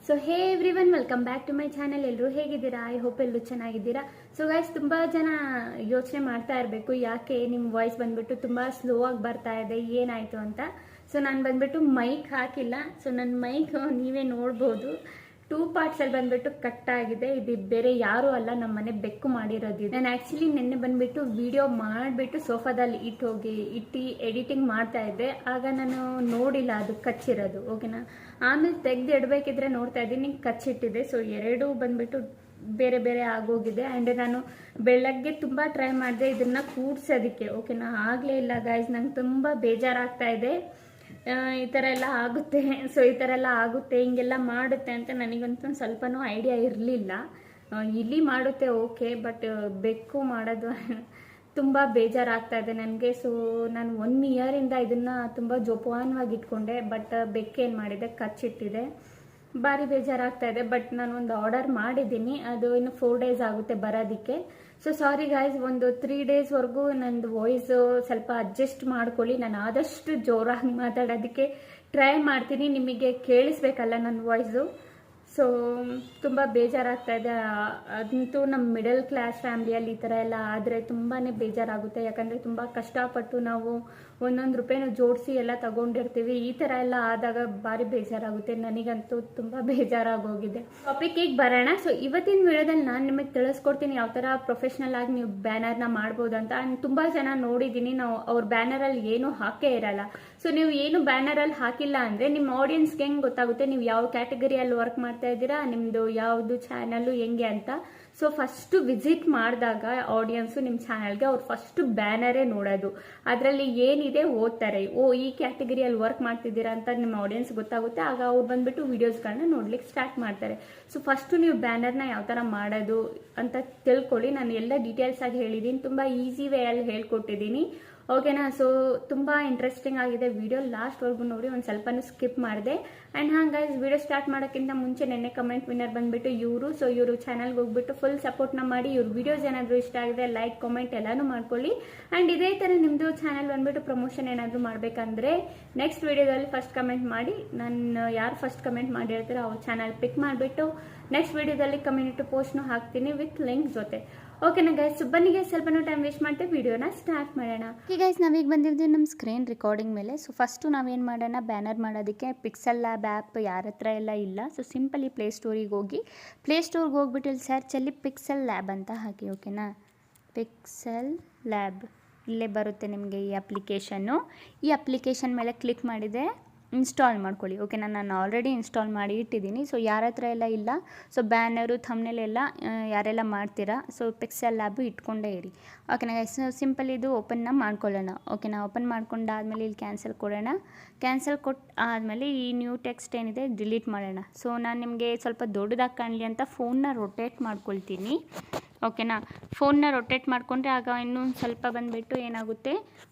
So hey everyone, welcome back to my channel. ಎಲ್ಲರೂ ಹೇಗಿದ್ದೀರಾ? I hope ಎಲ್ಲರೂ ಚೆನ್ನಾಗಿದ್ದೀರಾ. ಸೊ ಗೈಸ್, ತುಂಬ ಜನ ಯೋಚನೆ ಮಾಡ್ತಾ ಇರಬೇಕು, ಯಾಕೆ ನಿಮ್ಮ ವಾಯ್ಸ್ ಬಂದ್ಬಿಟ್ಟು ತುಂಬ ಸ್ಲೋ ಆಗಿ ಬರ್ತಾ ಇದೆ, ಏನಾಯಿತು ಅಂತ. ಸೊ ನಾನು ಬಂದ್ಬಿಟ್ಟು ಮೈಕ್ ಹಾಕಿಲ್ಲ. ಸೊ ನನ್ನ ಮೈಕ್ ನೀವೇ ನೋಡ್ಬೋದು, 2 ಪಾರ್ಟ್ಸಲ್ಲಿ ಬಂದ್ಬಿಟ್ಟು ಕಟ್ ಆಗಿದೆ. ಇದು ಬೇರೆ ಯಾರೂ ಅಲ್ಲ, ನಮ್ಮ ಮನೆ ಬೆಕ್ಕು ಮಾಡಿರೋದು. ನಾನು ಆ್ಯಕ್ಚುಲಿ ನಿನ್ನೆ ಬಂದ್ಬಿಟ್ಟು ವಿಡಿಯೋ ಮಾಡಿಬಿಟ್ಟು ಸೋಫಾದಲ್ಲಿ ಇಟ್ಟು ಎಡಿಟಿಂಗ್ ಮಾಡ್ತಾ ಇದ್ದೆ. ಆಗ ನಾನು ನೋಡಿಲ್ಲ ಅದು ಕಚ್ಚಿರೋದು, ಓಕೆನಾ. ಆಮೇಲೆ ತೆಗೆದು ಇಡಬೇಕಿದ್ರೆ ನೋಡ್ತಾ ಇದ್ದೀನಿ ಕಚ್ಚಿಟ್ಟಿದೆ. ಸೊ ಎರಡೂ ಬಂದ್ಬಿಟ್ಟು ಬೇರೆ ಬೇರೆ ಆಗೋಗಿದೆ. ಆ್ಯಂಡ್ ನಾನು ಬೆಳಗ್ಗೆ ತುಂಬ ಟ್ರೈ ಮಾಡಿದೆ ಇದನ್ನು ಕೂಡ್ಸೋದಕ್ಕೆ, ಓಕೆನಾ. ಆಗಲೇ ಇಲ್ಲ ಗೈಸ್, ನಂಗೆ ತುಂಬ ಬೇಜಾರಾಗ್ತಾ ಇದೆ. ಈ ಥರ ಎಲ್ಲ ಆಗುತ್ತೆ, ಸೊ ಈ ಥರ ಎಲ್ಲ ಆಗುತ್ತೆ, ಹಿಂಗೆಲ್ಲ ಮಾಡುತ್ತೆ ಅಂತ ನನಗಂತೂ ಸ್ವಲ್ಪನೂ ಐಡಿಯಾ ಇರಲಿಲ್ಲ. ಇಲ್ಲಿ ಮಾಡುತ್ತೆ ಓಕೆ, ಬಟ್ ಬೆಕ್ಕು ಮಾಡೋದು ತುಂಬ ಬೇಜಾರಾಗ್ತಾ ಇದೆ ನನಗೆ. ಸೊ ನಾನು 1 ಇಯರಿಂದ ಇದನ್ನು ತುಂಬ ಜೋಪಾನವಾಗಿ ಇಟ್ಕೊಂಡೆ, ಬಟ್ ಬೆಕ್ಕೇನು ಮಾಡಿದೆ, ಕಚ್ಚಿಟ್ಟಿದೆ. ಭಾರಿ ಬೇಜಾರಾಗ್ತಾ ಇದೆ. ಬಟ್ ನಾನು ಒಂದು ಆರ್ಡರ್ ಮಾಡಿದ್ದೀನಿ, ಅದು ಇನ್ನು 4 ಡೇಸ್ ಆಗುತ್ತೆ ಬರೋದಕ್ಕೆ. ಸೊ ಸಾರಿ ಗಾಯ್ಸ್, ಒಂದು 3 ಡೇಸ್ವರೆಗೂ ನಂದು ವಾಯ್ಸ್ ಸ್ವಲ್ಪ ಅಡ್ಜಸ್ಟ್ ಮಾಡ್ಕೊಳ್ಳಿ. ನಾನು ಆದಷ್ಟು ಜೋರಾಗಿ ಮಾತಾಡೋದಕ್ಕೆ ಟ್ರೈ ಮಾಡ್ತೀನಿ, ನಿಮಗೆ ಕೇಳಿಸ್ಬೇಕಲ್ಲ ನನ್ನ ವಾಯ್ಸು. ಸೊ ತುಂಬ ಬೇಜಾರಾಗ್ತಾ ಇದೆ. ಅದಂತೂ ನಮ್ಮ ಮಿಡಲ್ ಕ್ಲಾಸ್ ಫ್ಯಾಮ್ಲಿಯಲ್ಲಿ ಈ ಥರ ಎಲ್ಲ ಆದರೆ ತುಂಬಾ ಬೇಜಾರಾಗುತ್ತೆ. ಯಾಕಂದರೆ ತುಂಬ ಕಷ್ಟಪಟ್ಟು ನಾವು ಒಂದೊಂದು ರೂಪಾಯಿನೂ ಜೋಡಿಸಿ ಎಲ್ಲ ತಗೊಂಡಿರ್ತೀವಿ. ಈ ಥರ ಎಲ್ಲ ಆದಾಗ ಭಾರಿ ಬೇಜಾರಾಗುತ್ತೆ. ನನಗಂತೂ ತುಂಬ ಬೇಜಾರಾಗೋಗಿದೆ. ಟಾಪಿಕ್ಕಿಗೆ ಬರೋಣ. ಸೊ ಇವತ್ತಿನ ವಿಡಿಯೋದಲ್ಲಿ ನಾನು ನಿಮಗೆ ತಿಳಿಸ್ಕೊಡ್ತೀನಿ ಯಾವ ಥರ ಪ್ರೊಫೆಷ್ನಲ್ ಆಗಿ ನೀವು ಬ್ಯಾನರ್ನ ಮಾಡ್ಬೋದು ಅಂತ. ತುಂಬ ಜನ ನೋಡಿದ್ದೀನಿ, ನಾವು ಅವ್ರ ಬ್ಯಾನರಲ್ಲಿ ಏನೂ ಹಾಕೇ ಇರಲ್ಲ. ಸೊ ನೀವು ಏನು ಬ್ಯಾನರಲ್ಲಿ ಹಾಕಿಲ್ಲ ಅಂದರೆ ನಿಮ್ಮ ಆಡಿಯನ್ಸ್ಗೆ ಹೆಂಗೆ ಗೊತ್ತಾಗುತ್ತೆ ನೀವು ಯಾವ ಕ್ಯಾಟಗರಿಯಲ್ಲಿ ವರ್ಕ್ ಮಾಡ್ತಾ ಇದ್ದೀರಾ, ನಿಮ್ಮದು ಯಾವುದು ಚಾನಲ್ಲು ಹೆಂಗೆ ಅಂತ. ಸೊ ಫಸ್ಟು ವಿಸಿಟ್ ಮಾಡಿದಾಗ ಆಡಿಯನ್ಸು ನಿಮ್ಮ ಚಾನಲ್ಗೆ ಅವ್ರು ಫಸ್ಟು ಬ್ಯಾನರೇ ನೋಡೋದು. ಅದರಲ್ಲಿ ಏನಿದೆ ಓದ್ತಾರೆ, ಈ ಕ್ಯಾಟಗರಿಯಲ್ಲಿ ವರ್ಕ್ ಮಾಡ್ತಿದ್ದೀರಾ ಅಂತ ನಿಮ್ಮ ಆಡಿಯನ್ಸ್ ಗೊತ್ತಾಗುತ್ತೆ. ಆಗ ಅವ್ರು ಬಂದ್ಬಿಟ್ಟು ವೀಡಿಯೋಸ್ಗಳನ್ನ ನೋಡ್ಲಿಕ್ಕೆ ಸ್ಟಾರ್ಟ್ ಮಾಡ್ತಾರೆ. ಸೊ ಫಸ್ಟು ನೀವು ಬ್ಯಾನರ್ನ ಯಾವ ಥರ ಮಾಡೋದು ಅಂತ ತಿಳ್ಕೊಳ್ಳಿ. ನಾನು ಎಲ್ಲ ಡೀಟೇಲ್ಸ್ ಆಗಿ ಹೇಳಿದ್ದೀನಿ, ತುಂಬ ಈಸಿ ವೇಯಲ್ಲಿ ಹೇಳ್ಕೊಟ್ಟಿದ್ದೀನಿ, ಓಕೆನಾ. ಸೊ ತುಂಬ ಇಂಟ್ರೆಸ್ಟಿಂಗ್ ಆಗಿದೆ ವಿಡಿಯೋ, ಲಾಸ್ಟ್ವರೆಗೂ ನೋಡಿ, ಒಂದು ಸ್ವಲ್ಪನೂ ಸ್ಕಿಪ್ ಮಾಡಿದೆ. ಆ್ಯಂಡ್ ಹಾಗಾಗಿ ವಿಡಿಯೋ ಸ್ಟಾರ್ಟ್ ಮಾಡೋಕ್ಕಿಂತ ಮುಂಚೆ ನೆನ್ನೆ ಕಮೆಂಟ್ ವಿನ್ನರ್ ಬಂದುಬಿಟ್ಟು ಇವರು. ಸೊ ಇವರು ಚಾನಲ್ಗೆ ಹೋಗ್ಬಿಟ್ಟು ಫುಲ್ ಸಪೋರ್ಟ್ನ ಮಾಡಿ, ಇವ್ರ ವಿಡಿಯೋಸ್ ಏನಾದರೂ ಇಷ್ಟ ಆಗಿದೆ ಲೈಕ್ ಕಾಮೆಂಟ್ ಎಲ್ಲನೂ ಮಾಡ್ಕೊಳ್ಳಿ. ಆ್ಯಂಡ್ ಇದೇ ಥರ ನಿಮ್ಮದು ಚಾನಲ್ ಬಂದುಬಿಟ್ಟು ಪ್ರಮೋಷನ್ ಏನಾದರೂ ಮಾಡಬೇಕಂದ್ರೆ ನೆಕ್ಸ್ಟ್ ವಿಡಿಯೋದಲ್ಲಿ ಫಸ್ಟ್ ಕಮೆಂಟ್ ಮಾಡಿ, ನಾನು ಯಾರು ಫಸ್ಟ್ ಕಮೆಂಟ್ ಮಾಡಿರ್ತೀರೋ ಅವ್ರ ಚಾನಲ್ ಪಿಕ್ ಮಾಡಿಬಿಟ್ಟು ನೆಕ್ಸ್ಟ್ ವಿಡಿಯೋದಲ್ಲಿ ಕಮ್ಯುನಿಟಿ ಪೋಸ್ಟ್ನು ಹಾಕ್ತೀನಿ ವಿತ್ ಲಿಂಕ್ ಜೊತೆ, ಓಕೆನಾ ಗೈಸ್. ಬನ್ನಿಗೆ ಸ್ವಲ್ಪನೂ ಟೈಮ್ ವೇಸ್ಟ್ ಮಾಡ್ತೀವಿ, ವಿಡಿಯೋನ ಸ್ಟಾರ್ಟ್ ಮಾಡೋಣ. ಈ ಗೈಸ್, ನಾವೀಗ ಬಂದಿದ್ದೀವಿ ನಮ್ಮ ಸ್ಕ್ರೀನ್ ರೆಕಾರ್ಡಿಂಗ್ ಮೇಲೆ. ಸೊ ಫಸ್ಟು ನಾವೇನು ಮಾಡೋಣ, ಬ್ಯಾನರ್ ಮಾಡೋದಕ್ಕೆ ಪಿಕ್ಸೆಲ್ ಲ್ಯಾಬ್ ಆ್ಯಪ್ ಯಾರ ಹತ್ರ ಎಲ್ಲ ಇಲ್ಲ. ಸೊ ಸಿಂಪಲಿ ಪ್ಲೇಸ್ಟೋರಿಗೆ ಹೋಗಿ, ಪ್ಲೇಸ್ಟೋರ್ಗೆ ಹೋಗ್ಬಿಟ್ಟು ಇಲ್ಲಿ ಸರ್ಚಲ್ಲಿ ಪಿಕ್ಸೆಲ್ ಲ್ಯಾಬ್ ಅಂತ ಹಾಕಿ, ಓಕೆನಾ. ಪಿಕ್ಸೆಲ್ ಲ್ಯಾಬ್ ಇಲ್ಲೇ ಬರುತ್ತೆ ನಿಮಗೆ ಈ ಅಪ್ಲಿಕೇಶನ್ನು. ಈ ಅಪ್ಲಿಕೇಶನ್ ಮೇಲೆ ಕ್ಲಿಕ್ ಮಾಡಿದೆ, ಇನ್ಸ್ಟಾಲ್ ಮಾಡ್ಕೊಳ್ಳಿ, ಓಕೆನಾ. ನಾನು ಆಲ್ರೆಡಿ ಇನ್ಸ್ಟಾಲ್ ಮಾಡಿ ಇಟ್ಟಿದ್ದೀನಿ. ಸೊ ಯಾರ ಹತ್ರ ಎಲ್ಲ ಇಲ್ಲ, ಸೊ ಬ್ಯಾನರು ಥಂಬ್ನೇಲ್ ಎಲ್ಲ ಯಾರೆಲ್ಲ ಮಾಡ್ತೀರಾ, ಸೊ ಪಿಕ್ಸೆಲ್ ಲ್ಯಾಬು ಇಟ್ಕೊಂಡೇ ಇರಿ, ಓಕೆನಾ. ಸಿಂಪಲ್ ಇದು ಓಪನ್ನ ಮಾಡ್ಕೊಳ್ಳೋಣ, ಓಕೆನಾ. ಓಪನ್ ಮಾಡ್ಕೊಂಡಾದ್ಮೇಲೆ ಇಲ್ಲಿ ಕ್ಯಾನ್ಸಲ್ ಕೊಡೋಣ. ಕ್ಯಾನ್ಸಲ್ ಕೊಟ್ಟು ಆದಮೇಲೆ ಈ ನ್ಯೂ ಟೆಕ್ಸ್ಟ್ ಏನಿದೆ ಡಿಲೀಟ್ ಮಾಡೋಣ. ಸೊ ನಾನು ನಿಮಗೆ ಸ್ವಲ್ಪ ದೊಡ್ಡದಾಗಿ ಕಾಣಲಿ ಅಂತ ಫೋನ್ನ ರೊಟೇಟ್ ಮಾಡ್ಕೊಳ್ತೀನಿ, ಓಕೆನಾ. ಫೋನ್ನ ರೊಟೇಟ್ ಮಾಡಿಕೊಂಡ್ರೆ ಆಗ ಇನ್ನೂ ಸ್ವಲ್ಪ ಬಂದುಬಿಟ್ಟು ಏನಾಗುತ್ತೆ,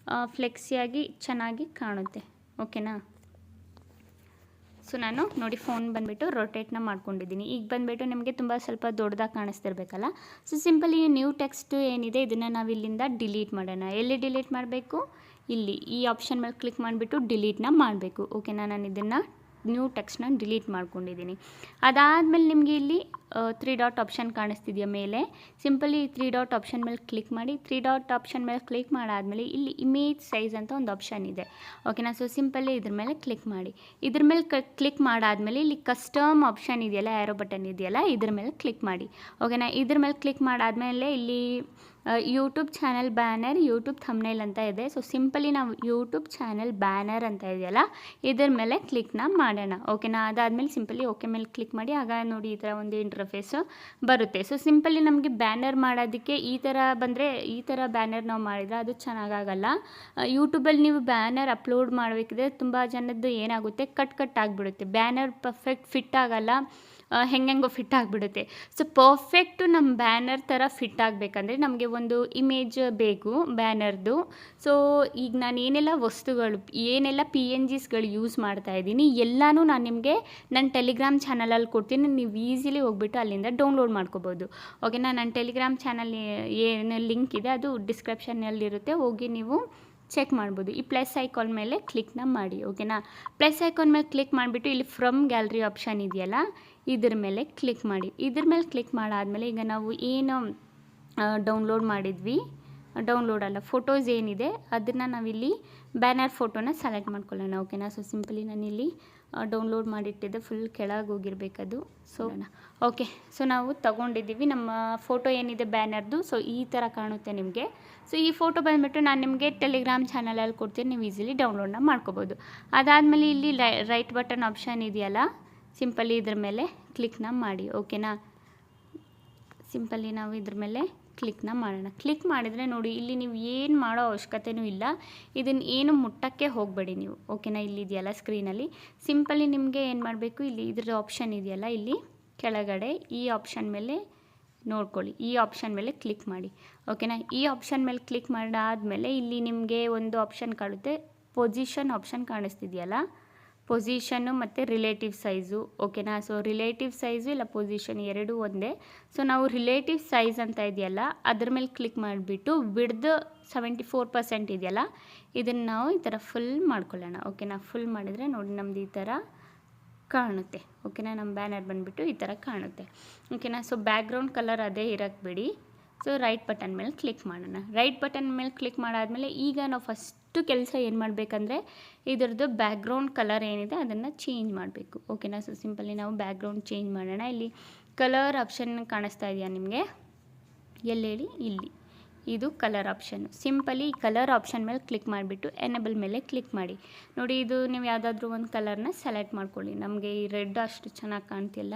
ಫ್ಲೆಕ್ಸಿಯಾಗಿ ಚೆನ್ನಾಗಿ ಕಾಣುತ್ತೆ, ಓಕೆನಾ. ಸೊ ನಾನು ನೋಡಿ ಫೋನ್ ಬಂದುಬಿಟ್ಟು ರೊಟೇಟ್ನ ಮಾಡ್ಕೊಂಡಿದ್ದೀನಿ. ಈಗ ಬಂದುಬಿಟ್ಟು ನಿಮಗೆ ತುಂಬ ಸ್ವಲ್ಪ ದೊಡ್ಡದಾಗಿ ಕಾಣಿಸ್ತಿರ್ಬೇಕಲ್ಲ. ಸೊ ಸಿಂಪಲಿ ನ್ಯೂ ಟೆಕ್ಸ್ಟ್ ಏನಿದೆ ಇದನ್ನು ನಾವು ಇಲ್ಲಿಂದ ಡಿಲೀಟ್ ಮಾಡೋಣ. ಎಲ್ಲಿ ಡಿಲೀಟ್ ಮಾಡಬೇಕು, ಇಲ್ಲಿ ಈ ಆಪ್ಷನ್ ಮೇಲೆ ಕ್ಲಿಕ್ ಮಾಡಿಬಿಟ್ಟು ಡಿಲೀಟ್ನ ಮಾಡಬೇಕು, ಓಕೆನಾ. ನಾನು ಇದನ್ನು ನ್ಯೂ ಟೆಕ್ಸ್ಟ್ನ ಡಿಲೀಟ್ ಮಾಡ್ಕೊಂಡಿದ್ದೀನಿ. ಅದಾದಮೇಲೆ ನಿಮಗೆ ಇಲ್ಲಿ 3 ಡಾಟ್ ಆಪ್ಷನ್ ಕಾಣಿಸ್ತಿದೆಯಾ ಮೇಲೆ, ಸಿಂಪಲಿ 3 ಡಾಟ್ ಆಪ್ಷನ್ ಮೇಲೆ ಕ್ಲಿಕ್ ಮಾಡಿ. 3 ಡಾಟ್ ಆಪ್ಷನ್ ಮೇಲೆ ಕ್ಲಿಕ್ ಮಾಡಾದಮೇಲೆ ಇಲ್ಲಿ ಇಮೇಜ್ ಸೈಜ್ ಅಂತ ಒಂದು ಆಪ್ಷನ್ ಇದೆ, ಓಕೆನಾ. ಸೊ ಸಿಂಪಲಿ ಇದ್ರ ಮೇಲೆ ಕ್ಲಿಕ್ ಮಾಡಿ. ಇದ್ರ ಮೇಲೆ ಕ್ಲಿಕ್ ಮಾಡಾದಮೇಲೆ ಇಲ್ಲಿ ಕಸ್ಟಮ್ ಆಪ್ಷನ್ ಇದೆಯಲ್ಲ, ಆ್ಯರೋ ಬಟನ್ ಇದೆಯಲ್ಲ, ಇದ್ರ ಮೇಲೆ ಕ್ಲಿಕ್ ಮಾಡಿ, ಓಕೆನಾ. ಇದ್ರ ಮೇಲೆ ಕ್ಲಿಕ್ ಮಾಡಾದಮೇಲೆ ಇಲ್ಲಿ YouTube channel banner, YouTube thumbnail ಅಂತ ಇದೆ. ಸೊ ಸಿಂಪಲಿ ನಾವು ಯೂಟ್ಯೂಬ್ ಚಾನಲ್ ಬ್ಯಾನರ್ ಅಂತ ಇದೆಯಲ್ಲ, ಇದ್ರ ಮೇಲೆ ಕ್ಲಿಕ್ನ ಮಾಡೋಣ, ಓಕೆನಾ. ಅದಾದಮೇಲೆ ಸಿಂಪಲಿ ಓಕೆ ಮೇಲೆ ಕ್ಲಿಕ್ ಮಾಡಿ. ಆಗ ನೋಡಿ ಈ ಥರ ಒಂದು ಇಂಟರ್ಫೇಸು ಬರುತ್ತೆ. ಸೊ ಸಿಂಪಲಿ ನಮಗೆ ಬ್ಯಾನರ್ ಮಾಡೋದಕ್ಕೆ ಈ ಥರ ಬಂದರೆ, ಈ ಥರ ಬ್ಯಾನರ್ ನಾವು ಮಾಡಿದರೆ ಅದು ಚೆನ್ನಾಗಾಗಲ್ಲ. ಯೂಟ್ಯೂಬಲ್ಲಿ ನೀವು ಬ್ಯಾನರ್ ಅಪ್ಲೋಡ್ ಮಾಡಬೇಕಿದ್ರೆ ತುಂಬ ಜನದ್ದು ಏನಾಗುತ್ತೆ, ಕಟ್ ಆಗಿಬಿಡುತ್ತೆ, ಬ್ಯಾನರ್ ಪರ್ಫೆಕ್ಟ್ ಫಿಟ್ ಆಗಲ್ಲ, ಹೆಂಗೆಂಗೋ ಫಿಟ್ ಆಗಿಬಿಡುತ್ತೆ. ಸೊ ಪರ್ಫೆಕ್ಟು ನಮ್ಮ ಬ್ಯಾನರ್ ಥರ ಫಿಟ್ ಆಗಬೇಕಂದ್ರೆ ನಮಗೆ ಒಂದು ಇಮೇಜ್ ಬೇಕು ಬ್ಯಾನರ್ದು. ಸೊ ಈಗ ನಾನು ಏನೆಲ್ಲ ವಸ್ತುಗಳು, ಏನೆಲ್ಲ PNGಸ್ಗಳು ಯೂಸ್ ಮಾಡ್ತಾಯಿದ್ದೀನಿ ಎಲ್ಲನೂ ನಾನು ನಿಮಗೆ ನನ್ನ ಟೆಲಿಗ್ರಾಮ್ ಚಾನಲಲ್ಲಿ ಕೊಡ್ತೀನಿ. ನೀವು ಈಸಿಲಿ ಹೋಗ್ಬಿಟ್ಟು ಅಲ್ಲಿಂದ ಡೌನ್ಲೋಡ್ ಮಾಡ್ಕೋಬೋದು, ಓಕೆನಾ. ನನ್ನ ಟೆಲಿಗ್ರಾಮ್ ಚಾನಲ್ ಏನು ಲಿಂಕ್ ಇದೆ ಅದು ಡಿಸ್ಕ್ರಿಪ್ಷನ್ನಲ್ಲಿರುತ್ತೆ, ಹೋಗಿ ನೀವು ಚೆಕ್ ಮಾಡ್ಬೋದು. ಈ ಪ್ಲಸ್ ಐಕಾನ್ ಮೇಲೆ ಕ್ಲಿಕ್ನ ಮಾಡಿ, ಓಕೆನಾ. ಪ್ಲಸ್ ಐಕಾನ್ ಮೇಲೆ ಕ್ಲಿಕ್ ಮಾಡಿಬಿಟ್ಟು ಇಲ್ಲಿ ಫ್ರಮ್ ಗ್ಯಾಲರಿ ಆಪ್ಷನ್ ಇದೆಯಲ್ಲ, ಇದ್ರ ಮೇಲೆ ಕ್ಲಿಕ್ ಮಾಡಿ. ಇದ್ರ ಮೇಲೆ ಕ್ಲಿಕ್ ಮಾಡಾದಮೇಲೆ ಈಗ ನಾವು ಏನು ಡೌನ್ಲೋಡ್ ಮಾಡಿದ್ವಿ, ಡೌನ್ಲೋಡ್ ಅಲ್ಲ, ಫೋಟೋಸ್ ಏನಿದೆ ಅದನ್ನು ನಾವಿಲ್ಲಿ ಬ್ಯಾನರ್ ಫೋಟೋನ ಸೆಲೆಕ್ಟ್ ಮಾಡ್ಕೊಳ್ಳೋಣ, ಓಕೆನಾ. ಸೊ ಸಿಂಪಲಿ ನಾನಿಲ್ಲಿ ಡೌನ್ಲೋಡ್ ಮಾಡಿಟ್ಟಿದ್ದೆ, ಫುಲ್ ಕೆಳಗೆ ಹೋಗಿರಬೇಕದು. ಸೊ ಓಕೆ, ಸೊ ನಾವು ತೊಗೊಂಡಿದ್ದೀವಿ ನಮ್ಮ ಫೋಟೋ ಏನಿದೆ ಬ್ಯಾನರ್ದು. ಸೊ ಈ ಥರ ಕಾಣುತ್ತೆ ನಿಮಗೆ. ಸೊ ಈ ಫೋಟೋ ಬಂದುಬಿಟ್ಟು ನಾನು ನಿಮಗೆ ಟೆಲಿಗ್ರಾಮ್ ಚಾನಲಲ್ಲಿ ಕೊಡ್ತೀನಿ, ನೀವು ಈಸಿಲಿ ಡೌನ್ಲೋಡ್ನ ಮಾಡ್ಕೋಬೋದು. ಅದಾದಮೇಲೆ ಇಲ್ಲಿ ರೈಟ್ ಬಟನ್ ಆಪ್ಷನ್ ಇದೆಯಲ್ಲ, ಸಿಂಪಲಿ ಇದ್ರ ಮೇಲೆ ಕ್ಲಿಕ್ನ ಮಾಡಿ, ಓಕೆನಾ. ಸಿಂಪಲಿ ನಾವು ಇದ್ರ ಮೇಲೆ ಕ್ಲಿಕ್ನ ಮಾಡೋಣ. ಕ್ಲಿಕ್ ಮಾಡಿದರೆ ನೋಡಿ, ಇಲ್ಲಿ ನೀವು ಏನು ಮಾಡೋ ಅವಶ್ಯಕತೆಯೂ ಇಲ್ಲ, ಇದನ್ನು ಏನು ಮುಟ್ಟಕ್ಕೆ ಹೋಗಬೇಡಿ ನೀವು, ಓಕೆನಾ. ಇಲ್ಲಿದೆಯಲ್ಲ ಸ್ಕ್ರೀನಲ್ಲಿ, ಸಿಂಪಲಿ ನಿಮಗೆ ಏನು ಮಾಡಬೇಕು, ಇಲ್ಲಿ ಇದ್ರ ಆಪ್ಷನ್ ಇದೆಯಲ್ಲ, ಇಲ್ಲಿ ಕೆಳಗಡೆ ಈ ಆಪ್ಷನ್ ಮೇಲೆ ನೋಡ್ಕೊಳ್ಳಿ, ಈ ಆಪ್ಷನ್ ಮೇಲೆ ಕ್ಲಿಕ್ ಮಾಡಿ, ಓಕೆನಾ. ಈ ಆಪ್ಷನ್ ಮೇಲೆ ಕ್ಲಿಕ್ ಮಾಡಾದಮೇಲೆ ಇಲ್ಲಿ ನಿಮಗೆ ಒಂದು ಆಪ್ಷನ್ ಕಾಣುತ್ತೆ, ಪೊಸಿಷನ್ ಆಪ್ಷನ್ ಕಾಣಿಸ್ತಿದೆಯಲ್ಲ, ಪೊಸಿಷನ್ನು ಮತ್ತು ರಿಲೇಟಿವ್ ಸೈಜು, ಓಕೆನಾ. ಸೊ ರಿಲೇಟಿವ್ ಸೈಜು ಇಲ್ಲ ಪೊಸಿಷನ್ ಎರಡೂ ಒಂದೇ. ಸೊ ನಾವು ರಿಲೇಟಿವ್ ಸೈಜ್ ಅಂತ ಇದೆಯಲ್ಲ ಅದ್ರ ಮೇಲೆ ಕ್ಲಿಕ್ ಮಾಡಿಬಿಟ್ಟು ವಿಡ್ತ್ 74% ಇದೆಯಲ್ಲ, ಇದನ್ನು ನಾವು ಈ ಥರ ಫುಲ್ ಮಾಡ್ಕೊಳ್ಳೋಣ, ಓಕೆನಾ. ಫುಲ್ ಮಾಡಿದರೆ ನೋಡಿ ನಮ್ದು ಈ ಥರ ಕಾಣುತ್ತೆ, ಓಕೆನಾ. ನಮ್ಮ ಬ್ಯಾನರ್ ಬಂದುಬಿಟ್ಟು ಈ ಥರ ಕಾಣುತ್ತೆ, ಓಕೆನಾ. ಸೊ ಬ್ಯಾಕ್ಗ್ರೌಂಡ್ ಕಲರ್ ಅದೇ ಇರೋಕ್ಕೆ ಬಿಡಿ. ಸೊ ರೈಟ್ ಬಟನ್ ಮೇಲೆ ಕ್ಲಿಕ್ ಮಾಡೋಣ. ರೈಟ್ ಬಟನ್ ಮೇಲೆ ಕ್ಲಿಕ್ ಮಾಡಾದಮೇಲೆ ಈಗ ನಾವು ಫಸ್ಟು ಕೆಲಸ ಏನು ಮಾಡಬೇಕಂದ್ರೆ ಇದ್ರದ್ದು ಬ್ಯಾಕ್ಗ್ರೌಂಡ್ ಕಲರ್ ಏನಿದೆ ಅದನ್ನು ಚೇಂಜ್ ಮಾಡಬೇಕು, ಓಕೆನಾ. ಸೊ ಸಿಂಪಲಿ ನಾವು ಬ್ಯಾಕ್ಗ್ರೌಂಡ್ ಚೇಂಜ್ ಮಾಡೋಣ. ಇಲ್ಲಿ ಕಲರ್ ಆಪ್ಷನ್ ಕಾಣಿಸ್ತಾ ಇದೆಯಾ ನಿಮಗೆ, ಎಲ್ಲಿ ಹೇಳಿ, ಇಲ್ಲಿ ಇದು ಕಲರ್ ಆಪ್ಷನ್ನು. ಸಿಂಪಲಿ ಈ ಕಲರ್ ಆಪ್ಷನ್ ಮೇಲೆ ಕ್ಲಿಕ್ ಮಾಡಿಬಿಟ್ಟು ಎನೇಬಲ್ ಮೇಲೆ ಕ್ಲಿಕ್ ಮಾಡಿ. ನೋಡಿ, ಇದು ನೀವು ಯಾವುದಾದ್ರೂ ಒಂದು ಕಲರ್ನ ಸೆಲೆಕ್ಟ್ ಮಾಡ್ಕೊಳ್ಳಿ. ನಮಗೆ ಈ ರೆಡ್ ಅಷ್ಟು ಚೆನ್ನಾಗಿ ಕಾಣ್ತಿಲ್ಲ.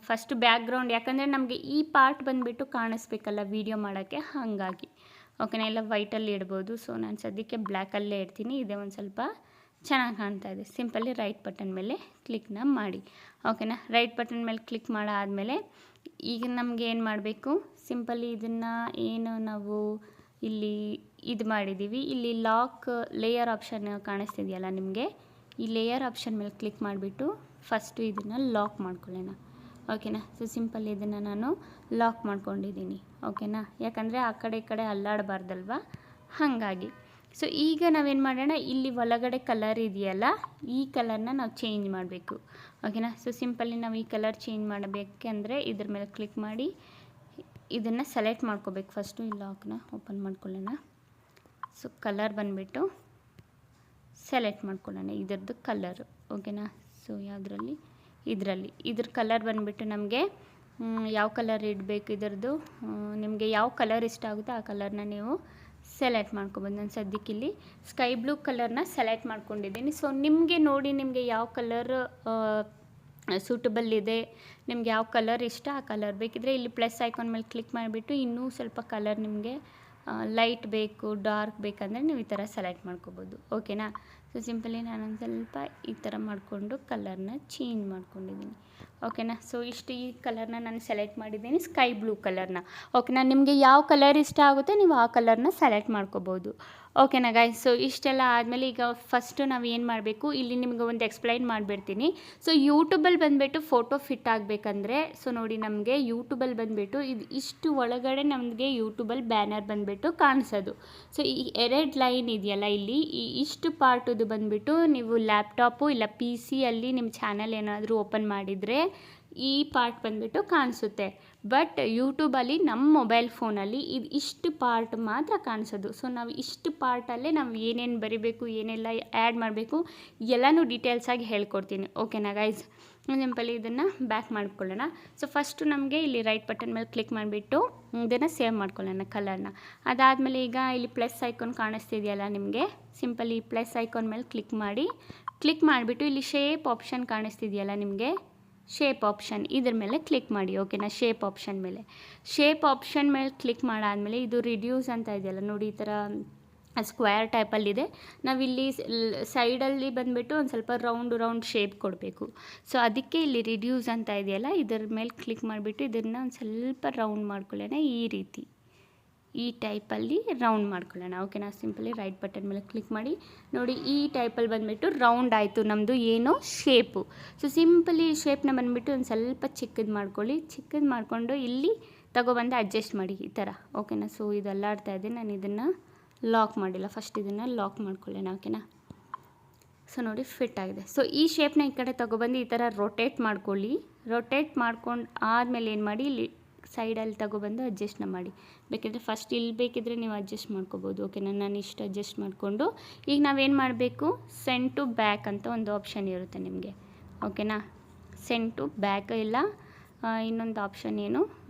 ಫಸ್ಟ್ ಬ್ಯಾಕ್ಗ್ರೌಂಡ್, ಯಾಕಂದರೆ ನಮಗೆ ಈ ಪಾರ್ಟ್ ಬಂದುಬಿಟ್ಟು ಕಾಣಿಸ್ಬೇಕಲ್ಲ ವೀಡಿಯೋ ಮಾಡೋಕ್ಕೆ, ಹಾಗಾಗಿ, ಓಕೆನಾ. ಎಲ್ಲ ವೈಟಲ್ಲಿ ಇಡ್ಬೋದು. ಸೊ ನಾನು ಸದ್ಯಕ್ಕೆ ಬ್ಲ್ಯಾಕಲ್ಲೇ ಇಡ್ತೀನಿ, ಇದೇ ಒಂದು ಸ್ವಲ್ಪ ಚೆನ್ನಾಗಿ ಕಾಣ್ತಾ ಇದೆ. ಸಿಂಪಲಿ ರೈಟ್ ಬಟನ್ ಮೇಲೆ ಕ್ಲಿಕ್ನ ಮಾಡಿ, ಓಕೆನಾ. ರೈಟ್ ಬಟನ್ ಮೇಲೆ ಕ್ಲಿಕ್ ಮಾಡಾದಮೇಲೆ ಈಗ ನಮಗೆ ಏನು ಮಾಡಬೇಕು, ಸಿಂಪಲಿ ಇದನ್ನು ಏನು ನಾವು ಇಲ್ಲಿ ಇದು ಮಾಡಿದ್ದೀವಿ, ಇಲ್ಲಿ ಲಾಕ್ ಲೇಯರ್ ಆಪ್ಷನ್ ಕಾಣಿಸ್ತಿದೆಯಲ್ಲ ನಿಮಗೆ, ಈ ಲೇಯರ್ ಆಪ್ಷನ್ ಮೇಲೆ ಕ್ಲಿಕ್ ಮಾಡಿಬಿಟ್ಟು ಫಸ್ಟು ಇದನ್ನು ಲಾಕ್ ಮಾಡ್ಕೊಳ್ಳೋಣ, ಓಕೆನಾ. ಸೊ ಸಿಂಪಲ್ ಇದನ್ನು ನಾನು ಲಾಕ್ ಮಾಡ್ಕೊಂಡಿದ್ದೀನಿ, ಓಕೆನಾ. ಯಾಕಂದರೆ ಆ ಕಡೆ ಈ ಕಡೆ ಅಲ್ಲಾಡಬಾರ್ದಲ್ವ, ಹಾಗಾಗಿ. ಸೊ ಈಗ ನಾವೇನು ಮಾಡೋಣ, ಇಲ್ಲಿ ಒಳಗಡೆ ಕಲರ್ ಇದೆಯಲ್ಲ, ಈ ಕಲರ್ನ ನಾವು ಚೇಂಜ್ ಮಾಡಬೇಕು, ಓಕೆನಾ. ಸೊ ಸಿಂಪಲಿ ನಾವು ಈ ಕಲರ್ ಚೇಂಜ್ ಮಾಡಬೇಕಂದ್ರೆ ಇದ್ರ ಮೇಲೆ ಕ್ಲಿಕ್ ಮಾಡಿ ಇದನ್ನು ಸೆಲೆಕ್ಟ್ ಮಾಡ್ಕೋಬೇಕು. ಫಸ್ಟು ಈ ಲಾಕ್ನ ಓಪನ್ ಮಾಡ್ಕೊಳ್ಳೋಣ. ಸೊ ಕಲರ್ ಬಂದುಬಿಟ್ಟು ಸೆಲೆಕ್ಟ್ ಮಾಡ್ಕೊಳ್ಳೋಣ, ಇದರದ್ದು ಕಲರು, ಓಕೆನಾ. ಸೊ ಯಾವುದರಲ್ಲಿ, ಇದ್ರ ಕಲರ್ ಬಂದುಬಿಟ್ಟು ನಮಗೆ ಯಾವ ಕಲರ್ ಇಡಬೇಕು, ಇದರದ್ದು ನಿಮಗೆ ಯಾವ ಕಲರ್ ಇಷ್ಟ ಆಗುತ್ತೋ ಆ ಕಲರ್ನ ನೀವು ಸೆಲೆಕ್ಟ್ ಮಾಡ್ಕೊಬೋದು. ನಾನು ಸದ್ಯಕ್ಕೆ ಇಲ್ಲಿ ಸ್ಕೈ ಬ್ಲೂ ಕಲರ್ನ ಸೆಲೆಕ್ಟ್ ಮಾಡ್ಕೊಂಡಿದ್ದೀನಿ. ಸೊ ನಿಮಗೆ ನೋಡಿ, ನಿಮಗೆ ಯಾವ ಕಲರ್ ಸೂಟಬಲ್ ಇದೆ, ನಿಮ್ಗೆ ಯಾವ ಕಲರ್ ಇಷ್ಟ ಆ ಕಲರ್. ಬೇಕಿದ್ರೆ ಇಲ್ಲಿ ಪ್ಲಸ್ ಐಕಾನ್ ಮೇಲೆ ಕ್ಲಿಕ್ ಮಾಡಿಬಿಟ್ಟು ಇನ್ನೂ ಸ್ವಲ್ಪ ಕಲರ್ ನಿಮಗೆ ಲೈಟ್ ಬೇಕು, ಡಾರ್ಕ್ ಬೇಕಂದರೆ ನೀವು ಈ ಥರ ಸೆಲೆಕ್ಟ್ ಮಾಡ್ಕೋಬೋದು, ಓಕೆನಾ. ಸೊ ಸಿಂಪಲಿ ನಾನೊಂದು ಸ್ವಲ್ಪ ಈ ಥರ ಮಾಡಿಕೊಂಡು ಕಲರ್ನ ಚೇಂಜ್ ಮಾಡ್ಕೊಂಡಿದ್ದೀನಿ, ಓಕೆನಾ. ಸೊ ಇಷ್ಟು ಈ ಕಲರ್ನ ನಾನು ಸೆಲೆಕ್ಟ್ ಮಾಡಿದ್ದೀನಿ, ಸ್ಕೈ ಬ್ಲೂ ಕಲರ್ನ, ಓಕೆನಾ. ನಿಮಗೆ ಯಾವ ಕಲರ್ ಇಷ್ಟ ಆಗುತ್ತೆ ನೀವು ಆ ಕಲರ್ನ ಸೆಲೆಕ್ಟ್ ಮಾಡ್ಕೋಬೋದು, ಓಕೆನಾ ಗೈಸ್. ಸೊ ಇಷ್ಟೆಲ್ಲ ಆದಮೇಲೆ ಈಗ ಫಸ್ಟು ನಾವು ಏನು ಮಾಡಬೇಕು, ಇಲ್ಲಿ ನಿಮ್ಗೆ ಒಂದು ಎಕ್ಸ್ಪ್ಲೈನ್ ಮಾಡಿಬಿಡ್ತೀನಿ. ಸೊ ಯೂಟ್ಯೂಬಲ್ಲಿ ಬಂದುಬಿಟ್ಟು ಫೋಟೋ ಫಿಟ್ ಆಗಬೇಕಂದ್ರೆ, ಸೊ ನೋಡಿ ನಮಗೆ ಯೂಟ್ಯೂಬಲ್ಲಿ ಬಂದುಬಿಟ್ಟು ಇಷ್ಟು ಒಳಗಡೆ ನಮಗೆ ಯೂಟ್ಯೂಬಲ್ಲಿ ಬ್ಯಾನರ್ ಬಂದುಬಿಟ್ಟು ಕಾಣಿಸೋದು. ಸೊ ಈ ಎರಡು ಲೈನ್ ಇದೆಯಲ್ಲ ಇಲ್ಲಿ, ಇಷ್ಟು ಪಾರ್ಟದು ಬಂದುಬಿಟ್ಟು ನೀವು ಲ್ಯಾಪ್ಟಾಪು ಇಲ್ಲ PC ಅಲ್ಲಿ ನಿಮ್ಮ ಚಾನಲ್ ಏನಾದರೂ ಓಪನ್ ಮಾಡಿದರೆ ಈ ಪಾರ್ಟ್ ಬಂದುಬಿಟ್ಟು ಕಾಣಿಸುತ್ತೆ. ಬಟ್ ಯೂಟ್ಯೂಬಲ್ಲಿ ನಮ್ಮ ಮೊಬೈಲ್ ಫೋನಲ್ಲಿ ಇಷ್ಟು ಪಾರ್ಟ್ ಮಾತ್ರ ಕಾಣಿಸೋದು. ಸೊ ನಾವು ಇಷ್ಟು ಪಾರ್ಟಲ್ಲೇ ನಾವು ಏನೇನು ಬರಿಬೇಕು, ಏನೆಲ್ಲ ಆ್ಯಡ್ ಮಾಡಬೇಕು ಎಲ್ಲನೂ ಡೀಟೇಲ್ಸಾಗಿ ಹೇಳ್ಕೊಡ್ತೀನಿ, ಓಕೆನಾ ಗೈಸ್. ಸಿಂಪಲಿ ಇದನ್ನು ಬ್ಯಾಕ್ ಮಾಡ್ಕೊಳ್ಳೋಣ. ಸೊ ಫಸ್ಟು ನಮಗೆ ಇಲ್ಲಿ ರೈಟ್ ಬಟನ್ ಮೇಲೆ ಕ್ಲಿಕ್ ಮಾಡಿಬಿಟ್ಟು ಇದನ್ನು ಸೇವ್ ಮಾಡ್ಕೊಳ್ಳೋಣ ಕಲರ್ನ. ಅದಾದಮೇಲೆ ಈಗ ಇಲ್ಲಿ ಪ್ಲಸ್ ಐಕಾನ್ ಕಾಣಿಸ್ತಿದೆಯಲ್ಲ ನಿಮಗೆ, ಸಿಂಪಲಿ ಪ್ಲಸ್ ಐಕಾನ್ ಮೇಲೆ ಕ್ಲಿಕ್ ಮಾಡಿಬಿಟ್ಟು ಇಲ್ಲಿ ಶೇಪ್ ಆಪ್ಷನ್ ಕಾಣಿಸ್ತಿದೆಯಲ್ಲ ನಿಮಗೆ, ಶೇಪ್ ಆಪ್ಷನ್ ಇದ್ರ ಮೇಲೆ ಕ್ಲಿಕ್ ಮಾಡಿ, ಓಕೆನಾ. ಶೇಪ್ ಆಪ್ಷನ್ ಮೇಲೆ ಕ್ಲಿಕ್ ಮಾಡಾದಮೇಲೆ ಇದು ರಿಡ್ಯೂಸ್ ಅಂತ ಇದೆಯಲ್ಲ ನೋಡಿ, ಈ ಥರ ಸ್ಕ್ವೇರ್ ಟೈಪಲ್ಲಿದೆ. ನಾವಿಲ್ಲಿ ಸೈಡಲ್ಲಿ ಬಂದುಬಿಟ್ಟು ಒಂದು ಸ್ವಲ್ಪ ರೌಂಡ್ ಶೇಪ್ ಕೊಡಬೇಕು. ಸೊ ಅದಕ್ಕೆ ಇಲ್ಲಿ ರಿಡ್ಯೂಸ್ ಅಂತ ಇದೆಯಲ್ಲ ಇದರ ಮೇಲೆ ಕ್ಲಿಕ್ ಮಾಡಿಬಿಟ್ಟು ಇದನ್ನು ಒಂದು ಸ್ವಲ್ಪ ರೌಂಡ್ ಮಾಡ್ಕೊಳ್ಳೋಣ, ಈ ರೀತಿ ಈ ಟೈಪಲ್ಲಿ ರೌಂಡ್ ಮಾಡ್ಕೊಳ್ಳೋಣ, ಓಕೆನಾ. ಸಿಂಪಲಿ ರೈಟ್ ಬಟನ್ ಮೇಲೆ ಕ್ಲಿಕ್ ಮಾಡಿ ನೋಡಿ, ಈ ಟೈಪಲ್ಲಿ ಬಂದುಬಿಟ್ಟು ರೌಂಡ್ ಆಯಿತು ನಮ್ಮದು ಏನೋ ಶೇಪು. ಸೊ ಸಿಂಪಲಿ ಶೇಪ್ನ ಬಂದುಬಿಟ್ಟು ಒಂದು ಸ್ವಲ್ಪ ಚಿಕ್ಕದು ಮಾಡಿಕೊಂಡು ಇಲ್ಲಿ ತಗೊಬಂದು ಅಡ್ಜಸ್ಟ್ ಮಾಡಿ ಈ ಥರ, ಓಕೆನಾ. ಸೊ ಇದು ಅಲ್ಲಾಡ್ತಾ ಇದೆ, ನಾನು ಇದನ್ನು ಲಾಕ್ ಮಾಡಿಲ್ಲ. ಫಸ್ಟ್ ಇದನ್ನು ಲಾಕ್ ಮಾಡ್ಕೊಳ್ಳೋಣ. ಓಕೆನಾ. ಸೊ ನೋಡಿ ಫಿಟ್ ಆಗಿದೆ. ಸೊ ಈ ಶೇಪ್ನ ಈ ಕಡೆ ತೊಗೊಬಂದು ಈ ಥರ ರೊಟೇಟ್ ಮಾಡ್ಕೊಳ್ಳಿ. ರೊಟೇಟ್ ಮಾಡ್ಕೊಂಡು ಆದಮೇಲೆ ಏನು ಮಾಡಿ, ಇಲ್ಲಿ ಸೈಡಲ್ಲಿ ತೊಗೊಬಂದು ಅಡ್ಜಸ್ಟ್ನ ಮಾಡಿ. ಬೇಕಿದ್ರೆ ಫಸ್ಟ್ ಇಲ್ಲಿ ಬೇಕಿದ್ರೆ ನೀವು ಅಡ್ಜಸ್ಟ್ ಮಾಡ್ಕೋಬೋದು. ಓಕೆನಾ. ನಾನು ಇಷ್ಟು ಅಡ್ಜಸ್ಟ್ ಮಾಡಿಕೊಂಡು ಈಗ ನಾವೇನು ಮಾಡಬೇಕು, ಸೆಂಟ್ ಟು ಬ್ಯಾಕ್ ಅಂತ ಒಂದು ಆಪ್ಷನ್ ಇರುತ್ತೆ ನಿಮಗೆ. ಓಕೆನಾ. ಸೆಂಟ್ ಟು ಬ್ಯಾಕ್ ಇಲ್ಲ, ಇನ್ನೊಂದು ಆಪ್ಷನ್ ಏನು,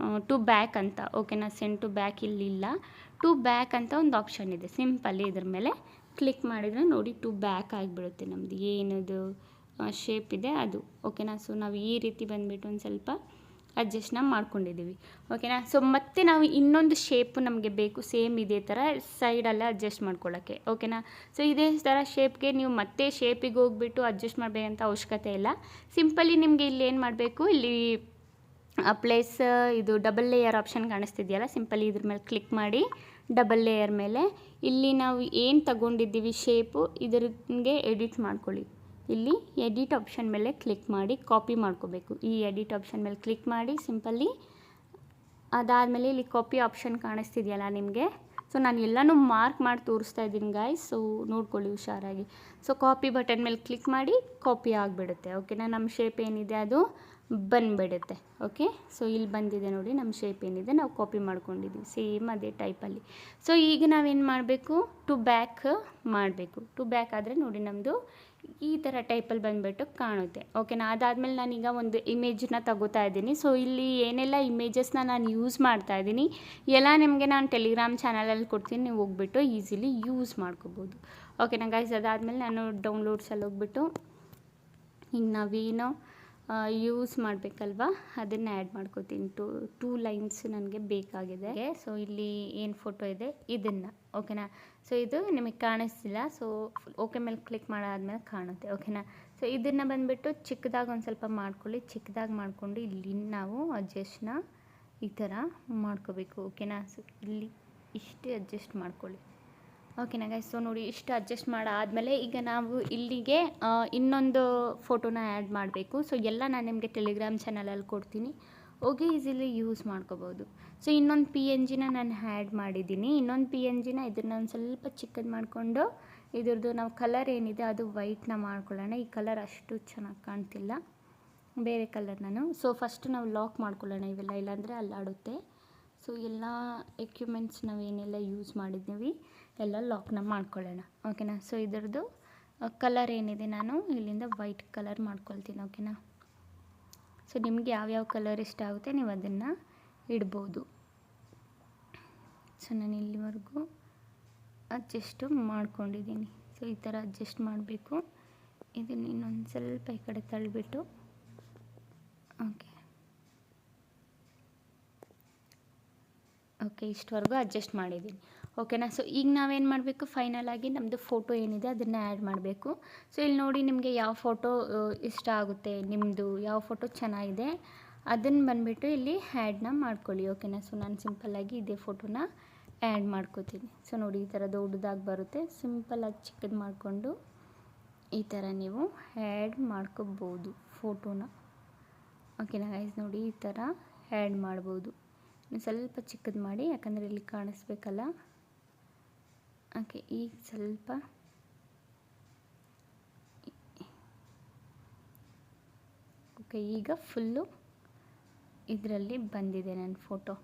ಟು ಬ್ಯಾಕ್ ಅಂತ. ಓಕೆನಾ. ಸೆಂಟ್ ಟು ಬ್ಯಾಕ್ ಇಲ್ಲಿಲ್ಲ, ಟು ಬ್ಯಾಕ್ ಅಂತ ಒಂದು ಆಪ್ಷನ್ ಇದೆ. ಸಿಂಪಲ್ಲಿ ಇದ್ರ ಮೇಲೆ ಕ್ಲಿಕ್ ಮಾಡಿದರೆ ನೋಡಿ ಟು ಬ್ಯಾಕ್ ಆಗಿಬಿಡುತ್ತೆ ನಮ್ಮದು ಏನದು ಶೇಪ್ ಇದೆ ಅದು. ಓಕೆನಾ. ಸೊ ನಾವು ಈ ರೀತಿ ಬಂದುಬಿಟ್ಟು ಒಂದು ಸ್ವಲ್ಪ ಅಡ್ಜಸ್ಟ್ನ ಮಾಡ್ಕೊಂಡಿದ್ದೀವಿ. ಓಕೆನಾ. ಸೊ ಮತ್ತೆ ನಾವು ಇನ್ನೊಂದು ಶೇಪು ನಮಗೆ ಬೇಕು ಸೇಮ್ ಇದೇ ಥರ ಸೈಡಲ್ಲೇ ಅಡ್ಜಸ್ಟ್ ಮಾಡ್ಕೊಳ್ಳೋಕ್ಕೆ. ಓಕೆನಾ. ಸೊ ಇದೇ ಥರ ಶೇಪ್ಗೆ ನೀವು ಮತ್ತೆ ಶೇಪಿಗೆ ಹೋಗ್ಬಿಟ್ಟು ಅಡ್ಜಸ್ಟ್ ಮಾಡಬೇಕಂತ ಅವಶ್ಯಕತೆ ಇಲ್ಲ. ಸಿಂಪಲಿ ನಿಮಗೆ ಇಲ್ಲಿ ಏನು ಮಾಡಬೇಕು, ಇಲ್ಲಿ ಪ್ಲೇಸ್ ಇದು ಡಬಲ್ ಲೇಯರ್ ಆಪ್ಷನ್ ಕಾಣಿಸ್ತಿದೆಯಲ್ಲ, ಸಿಂಪಲಿ ಇದ್ರ ಮೇಲೆ ಕ್ಲಿಕ್ ಮಾಡಿ ಡಬಲ್ ಲೇಯರ್ ಮೇಲೆ ಇಲ್ಲಿ ನಾವು ಏನು ತಗೊಂಡಿದ್ದೀವಿ ಶೇಪು ಇದ್ರಿಗೆ ಎಡಿಟ್ ಮಾಡ್ಕೊಳ್ಳಿ. ಇಲ್ಲಿ ಎಡಿಟ್ ಆಪ್ಷನ್ ಮೇಲೆ ಕ್ಲಿಕ್ ಮಾಡಿ ಕಾಪಿ ಮಾಡ್ಕೋಬೇಕು. ಈ ಎಡಿಟ್ ಆಪ್ಷನ್ ಮೇಲೆ ಕ್ಲಿಕ್ ಮಾಡಿ ಸಿಂಪಲ್ಲಿ ಅದಾದಮೇಲೆ ಇಲ್ಲಿ ಕಾಪಿ ಆಪ್ಷನ್ ಕಾಣಿಸ್ತಿದೆಯಲ್ಲ ನಿಮಗೆ. ಸೊ ನಾನು ಎಲ್ಲನೂ ಮಾರ್ಕ್ ಮಾಡಿ ತೋರಿಸ್ತಾ ಇದ್ದೀನಿ ಗಾಯ್ಸ್, ಸೊ ನೋಡ್ಕೊಳ್ಳಿ ಹುಷಾರಾಗಿ. ಸೊ ಕಾಪಿ ಬಟನ್ ಮೇಲೆ ಕ್ಲಿಕ್ ಮಾಡಿ ಕಾಪಿ ಆಗಿಬಿಡುತ್ತೆ. ಓಕೆನಾ. ನಮ್ಮ ಶೇಪ್ ಏನಿದೆ ಅದು ಬಂದುಬಿಡುತ್ತೆ. ಓಕೆ. ಸೊ ಇಲ್ಲಿ ಬಂದಿದೆ ನೋಡಿ ನಮ್ಮ ಶೇಪ್ ಏನಿದೆ ನಾವು ಕಾಪಿ ಮಾಡ್ಕೊಂಡಿದ್ದೀವಿ ಸೇಮ್ ಅದೇ ಟೈಪಲ್ಲಿ. ಸೊ ಈಗ ನಾವೇನು ಮಾಡಬೇಕು, ಟು ಬ್ಯಾಕ್ ಮಾಡಬೇಕು. ಟು ಬ್ಯಾಕ್ ಆದರೆ ನೋಡಿ ನಮ್ಮದು ಈ ಥರ ಟೈಪಲ್ಲಿ ಬಂದುಬಿಟ್ಟು ಕಾಣುತ್ತೆ. ಓಕೆನಾ. ಅದಾದಮೇಲೆ ನಾನೀಗ ಒಂದು ಇಮೇಜನ್ನ ತಗೋತಾ ಇದ್ದೀನಿ. ಸೊ ಇಲ್ಲಿ ಏನೆಲ್ಲ ಇಮೇಜಸ್ನ ನಾನು ಯೂಸ್ ಮಾಡ್ತಾ ಇದ್ದೀನಿ ಎಲ್ಲ ನಿಮಗೆ ನಾನು ಟೆಲಿಗ್ರಾಮ್ ಚಾನಲಲ್ಲಿ ಕೊಡ್ತೀನಿ, ನೀವು ಹೋಗ್ಬಿಟ್ಟು ಈಸಿಲಿ ಯೂಸ್ ಮಾಡ್ಕೋಬೋದು. ಓಕೆನಾ ಗೈಸ್. ಅದಾದಮೇಲೆ ನಾನು ಡೌನ್ಲೋಡ್ಸಲ್ಲಿ ಹೋಗ್ಬಿಟ್ಟು ಈಗ ನಾವೇನೋ ಯೂಸ್ ಮಾಡಬೇಕಲ್ವ ಅದನ್ನು ಆ್ಯಡ್ ಮಾಡ್ಕೋತೀನಿ. ಟೂ ಲೈನ್ಸ್ ನನಗೆ ಬೇಕಾಗಿದೆ. ಸೊ ಇಲ್ಲಿ ಏನು ಫೋಟೋ ಇದೆ ಇದನ್ನು. ಓಕೆನಾ. ಸೊ ಇದು ನಿಮಗೆ ಕಾಣಿಸ್ತಿಲ್ಲ. ಸೊ ಓಕೆ ಮೇಲೆ ಕ್ಲಿಕ್ ಮಾಡಾದ್ಮೇಲೆ ಕಾಣುತ್ತೆ. ಓಕೆನಾ. ಸೊ ಇದನ್ನು ಬಂದುಬಿಟ್ಟು ಚಿಕ್ಕದಾಗಿ ಒಂದು ಸ್ವಲ್ಪ ಮಾಡ್ಕೊಳ್ಳಿ. ಚಿಕ್ಕದಾಗಿ ಮಾಡಿಕೊಂಡು ಇಲ್ಲಿ ನಾವು ಅಡ್ಜಸ್ಟ್ನ ಈ ಥರ ಮಾಡ್ಕೋಬೇಕು. ಓಕೆನಾ. ಸೊ ಇಲ್ಲಿ ಇಷ್ಟು ಅಡ್ಜಸ್ಟ್ ಮಾಡ್ಕೊಳ್ಳಿ. ಓಕೆನಾ ಗೈಸ್. ಸೊ ನೋಡಿ ಇಷ್ಟು ಅಡ್ಜಸ್ಟ್ ಮಾಡಾದಮೇಲೆ ಈಗ ನಾವು ಇಲ್ಲಿಗೆ ಇನ್ನೊಂದು ಫೋಟೋನ ಆ್ಯಡ್ ಮಾಡಬೇಕು. ಸೊ ಎಲ್ಲ ನಾನು ನಿಮಗೆ ಟೆಲಿಗ್ರಾಮ್ ಚಾನಲಲ್ಲಿ ಕೊಡ್ತೀನಿ, ಹೋಗಿ ಈಸಿಲಿ ಯೂಸ್ ಮಾಡ್ಕೋಬೋದು. ಸೊ ಇನ್ನೊಂದು PNG ನಾನು ಆ್ಯಡ್ ಮಾಡಿದ್ದೀನಿ. ಇನ್ನೊಂದು PNG ಇದನ್ನು ಒಂದು ಸ್ವಲ್ಪ ಚಿಕ್ಕದು ಮಾಡಿಕೊಂಡು ಇದ್ರದ್ದು ನಾವು ಕಲರ್ ಏನಿದೆ ಅದು ವೈಟ್ನ ಮಾಡ್ಕೊಳ್ಳೋಣ. ಈ ಕಲರ್ ಅಷ್ಟು ಚೆನ್ನಾಗಿ ಕಾಣ್ತಿಲ್ಲ, ಬೇರೆ ಕಲರ್ ನಾನು. ಸೊ ಫಸ್ಟ್ ನಾವು ಲಾಕ್ ಮಾಡ್ಕೊಳ್ಳೋಣ ಇವೆಲ್ಲ, ಇಲ್ಲಾಂದರೆ ಅಲ್ಲಾಡುತ್ತೆ. ಸೊ ಎಲ್ಲ ಎಕ್ವಿಪ್ಮೆಂಟ್ಸ್ ನಾವೇನೆಲ್ಲ ಯೂಸ್ ಮಾಡಿದ್ದೀವಿ ಎಲ್ಲ ಲಾಕ್ನ ಮಾಡ್ಕೊಳ್ಳೋಣ. ಓಕೆನಾ. ಸೊ ಇದರದ್ದು ಕಲರ್ ಏನಿದೆ ನಾನು ಇಲ್ಲಿಂದ ವೈಟ್ ಕಲರ್ ಮಾಡ್ಕೊಳ್ತೀನಿ. ಓಕೆನಾ. ಸೊ ನಿಮಗೆ ಯಾವ್ಯಾವ ಕಲರ್ ಇಷ್ಟ ಆಗುತ್ತೆ ನೀವು ಅದನ್ನು ಇಡ್ಬೋದು. ಸೊ ನಾನು ಇಲ್ಲಿವರೆಗೂ ಅಡ್ಜಸ್ಟು ಮಾಡ್ಕೊಂಡಿದ್ದೀನಿ. ಸೊ ಈ ಥರ ಅಡ್ಜಸ್ಟ್ ಮಾಡಬೇಕು. ಇದನ್ನು ಇನ್ನೊಂದು ಸ್ವಲ್ಪ ಈ ಕಡೆ ತಳ್ಳಿಬಿಟ್ಟು ಓಕೆ ಇಷ್ಟವರೆಗೂ ಅಡ್ಜಸ್ಟ್ ಮಾಡಿದ್ದೀನಿ. ಓಕೆನಾ. ಸೊ ಈಗ ನಾವೇನು ಮಾಡಬೇಕು, ಫೈನಲ್ ಆಗಿ ನಮ್ಮದು ಫೋಟೋ ಏನಿದೆ ಅದನ್ನು ಆ್ಯಡ್ ಮಾಡಬೇಕು. ಸೊ ಇಲ್ಲಿ ನೋಡಿ ನಿಮಗೆ ಯಾವ ಫೋಟೋ ಇಷ್ಟ ಆಗುತ್ತೆ, ನಿಮ್ಮದು ಯಾವ ಫೋಟೋ ಚೆನ್ನಾಗಿದೆ ಅದನ್ನು ಬಂದುಬಿಟ್ಟು ಇಲ್ಲಿ ಆ್ಯಡ್ನ ಮಾಡ್ಕೊಳ್ಳಿ. ಓಕೆನಾ. ಸೊ ನಾನು ಸಿಂಪಲ್ಲಾಗಿ ಇದೇ ಫೋಟೋನ ಆ್ಯಡ್ ಮಾಡ್ಕೋತೀನಿ. ಸೊ ನೋಡಿ ಈ ಥರ ದೊಡ್ಡದಾಗಿ ಬರುತ್ತೆ. ಸಿಂಪಲ್ಲಾಗಿ ಚಿಕ್ಕದು ಮಾಡಿಕೊಂಡು ಈ ಥರ ನೀವು ಆ್ಯಡ್ ಮಾಡ್ಕೋಬೋದು ಫೋಟೋನ. ಓಕೆನಾ ಗೈಸ್. ನೋಡಿ ಈ ಥರ ಆ್ಯಡ್ ಮಾಡ್ಬೋದು. ಸ್ವಲ್ಪ ಚಿಕ್ಕದು ಮಾಡಿ, ಯಾಕಂದರೆ ಇಲ್ಲಿ ಕಾಣಿಸ್ಬೇಕಲ್ಲ. ಓಕೆ. ಈಗ ಸ್ವಲ್ಪ ಓಕೆ ಈಗ ಫುಲ್ಲು ಇದರಲ್ಲಿ ಬಂದಿದೆ ನನ್ನ ಫೋಟೋ.